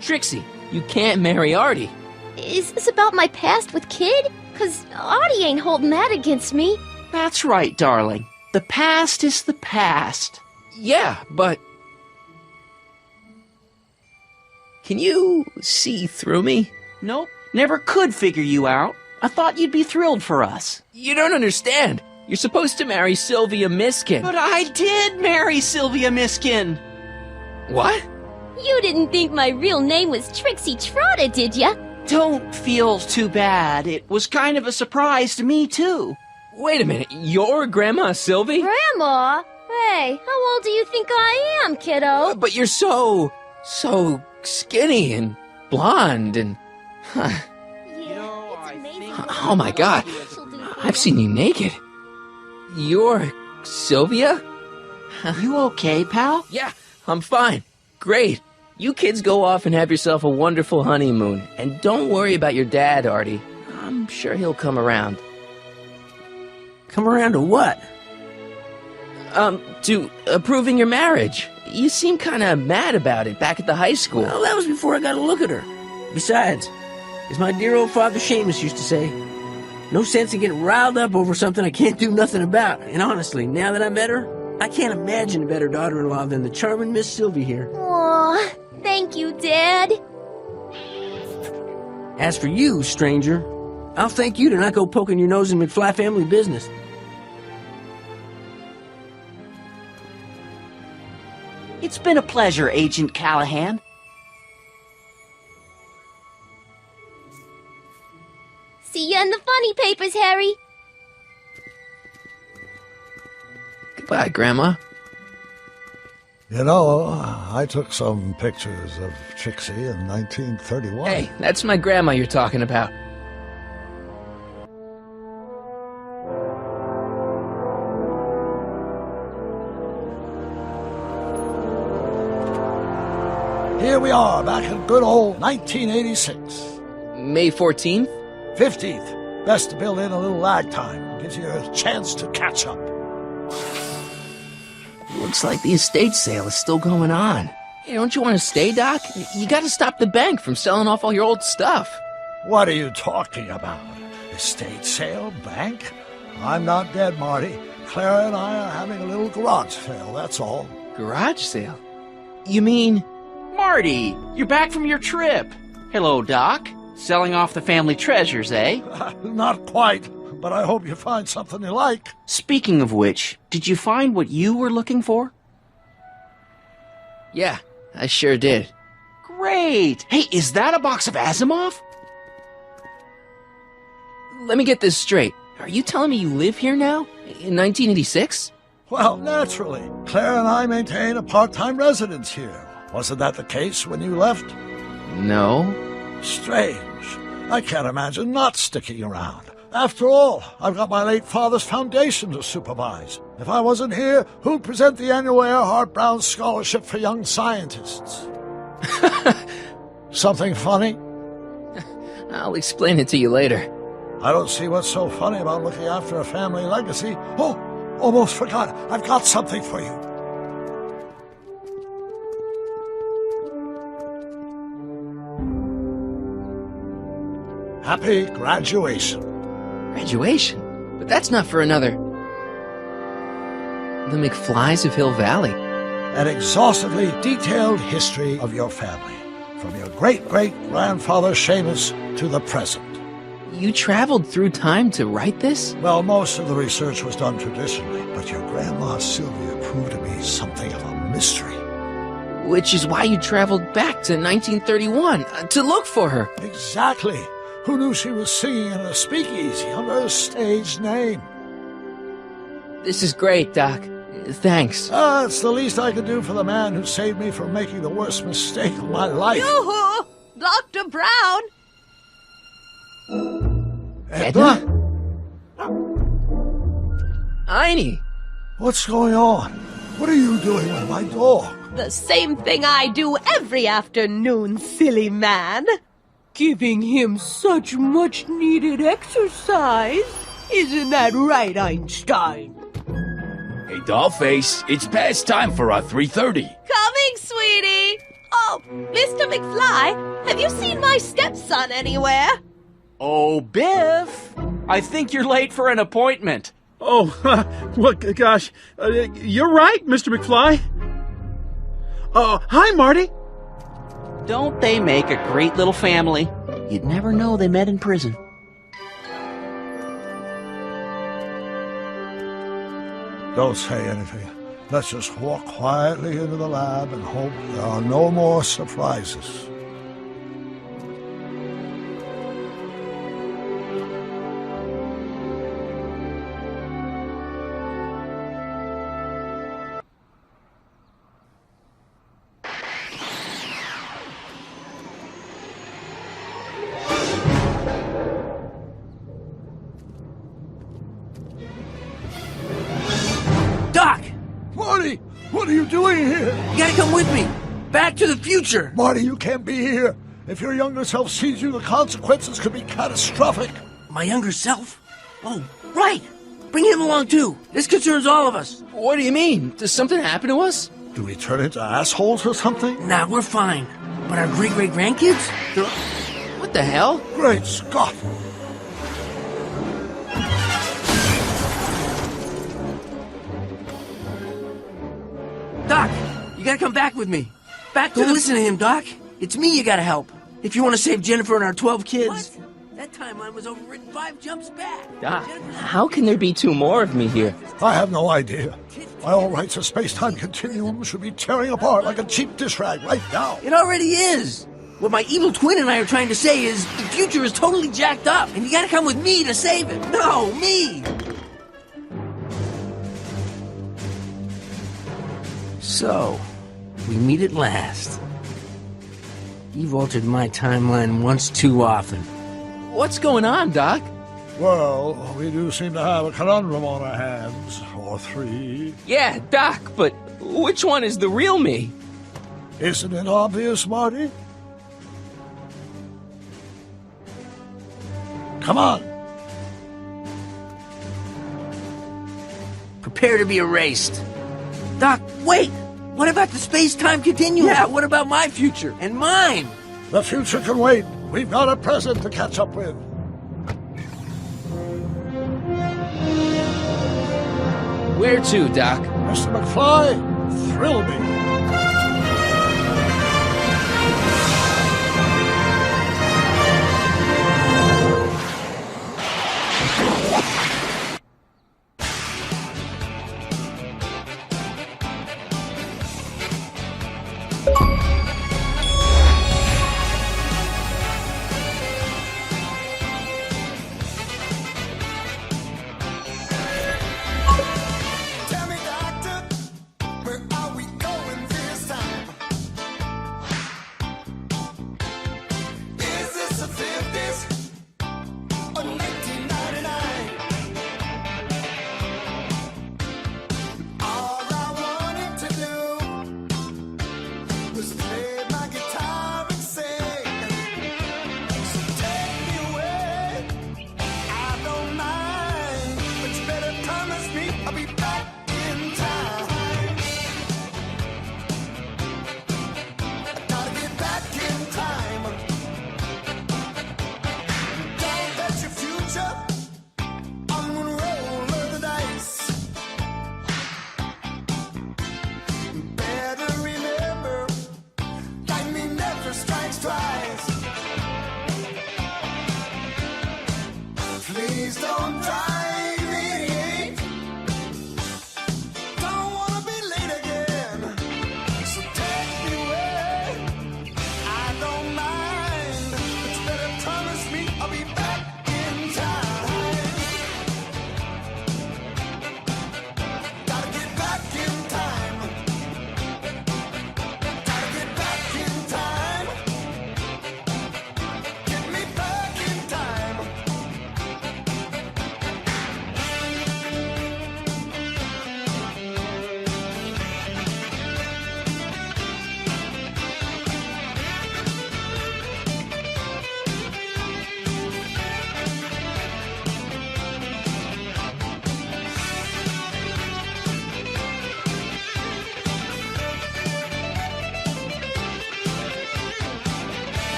Trixie, you can't marry Artie. Is this about my past with Kid? 'Cause Artie ain't holding that against me. That's right, darling. The past is the past. Yeah, but... Can you see through me? Nope, never could figure you out. I thought you'd be thrilled for us. You don't understand. You're supposed to marry Sylvia Miskin. But I did marry Sylvia Miskin. What? You didn't think my real name was Trixie Trotter, did ya? Don't feel too bad. It was kind of a surprise to me, too. Wait a minute, you're Grandma Sylvie? Grandma? Hey, how old do you think I am, kiddo? But you're so skinny and blonde and... Oh my God, I've seen you naked. You're Sylvia? You okay, pal? Yeah, I'm fine. Great. You kids go off and have yourself a wonderful honeymoon. And don't worry about your dad, Artie. I'm sure he'll come around. Come around to what? To approving your marriage. You seem kind of mad about it back at the high school. Well, that was before I got a look at her. Besides, as my dear old father Seamus used to say, no sense in getting riled up over something I can't do nothing about. And honestly, now that I met her, I can't imagine a better daughter-in-law than the charming Miss Sylvie here. Aw, thank you, Dad. As for you, stranger, I'll thank you to not go poking your nose in McFly family business. It's been a pleasure, Agent Callahan. See ya in the funny papers, Harry. Goodbye, Grandma. You know, I took some pictures of Trixie in 1931. Hey, that's my grandma you're talking about. Here we are, back in good old 1986. May 14th? 15th. Best to build in a little lag time. Gives you a chance to catch up. Looks like the estate sale is still going on. Hey, don't you want to stay, Doc? You gotta stop the bank from selling off all your old stuff. What are you talking about? Estate sale? Bank? I'm not dead, Marty. Clara and I are having a little garage sale, that's all. Garage sale? You mean... Marty, you're back from your trip. Hello, Doc. Selling off the family treasures, eh? Not quite, but I hope you find something you like. Speaking of which, did you find what you were looking for? Yeah, I sure did. Great! Hey, is that a box of Asimov? Let me get this straight. Are you telling me you live here now? In 1986? Well, naturally. Claire and I maintain a part-time residence here. Wasn't that the case when you left? No. Strange. I can't imagine not sticking around. After all, I've got my late father's foundation to supervise. If I wasn't here, who'd present the annual Earhart Brown Scholarship for Young Scientists? Something funny? I'll explain it to you later. I don't see what's so funny about looking after a family legacy. Oh, almost forgot. I've got something for you. Happy graduation. Graduation? But that's not for another... The McFlys of Hill Valley. An exhaustively detailed history of your family, from your great-great-grandfather Seamus to the present. You traveled through time to write this? Well, most of the research was done traditionally, but your grandma Sylvia proved to be something of a mystery. Which is why you traveled back to 1931, to look for her. Exactly. Who knew she was singing in a speakeasy under a stage name? This is great, Doc. Thanks. It's the least I could do for the man who saved me from making the worst mistake of my life. Yoo-hoo! Dr. Brown! Edna? Einie! What's going on? What are you doing with my dog? The same thing I do every afternoon, silly man. Giving him such much-needed exercise. Isn't that right, Einstein? Hey, Dollface, it's past time for our 3:30. Coming, sweetie! Oh, Mr. McFly, have you seen my stepson anywhere? Oh, Biff! I think you're late for an appointment. Oh, well, gosh. You're right, Mr. McFly. Hi, Marty. Don't they make a great little family? You'd never know they met in prison. Don't say anything. Let's just walk quietly into the lab and hope there are no more surprises. Doc! Marty! What are you doing here? You gotta come with me! Back to the future! Marty, you can't be here. If your younger self sees you, the consequences could be catastrophic. My younger self? Oh, right! Bring him along too. This concerns all of us. What do you mean? Does something happen to us? Do we turn into assholes or something? Nah, we're fine. But our great-great-grandkids? What the hell? Great Scott! Doc, you gotta come back with me. Don't listen to him, Doc. It's me you gotta help. If you want to save Jennifer and our 12 kids. What? That timeline was overwritten 5 jumps back. Doc, how can there be 2 more of me here? I have no idea. My all rights of space-time continuum should be tearing apart like a cheap dish rag right now. It already is. What my evil twin and I are trying to say is the future is totally jacked up, and you gotta come with me to save it. No, me! So, we meet at last. You've altered my timeline once too often. What's going on, Doc? Well, we do seem to have a conundrum on our hands. Or 3. Yeah, Doc, but which one is the real me? Isn't it obvious, Marty? Come on. Prepare to be erased. Doc, wait! What about the space-time continuum? Yeah, what about my future? And mine? The future can wait. We've got a present to catch up with. Where to, Doc? Mr. McFly, thrill me. Tell me, doctor, where are we going? I'll be back.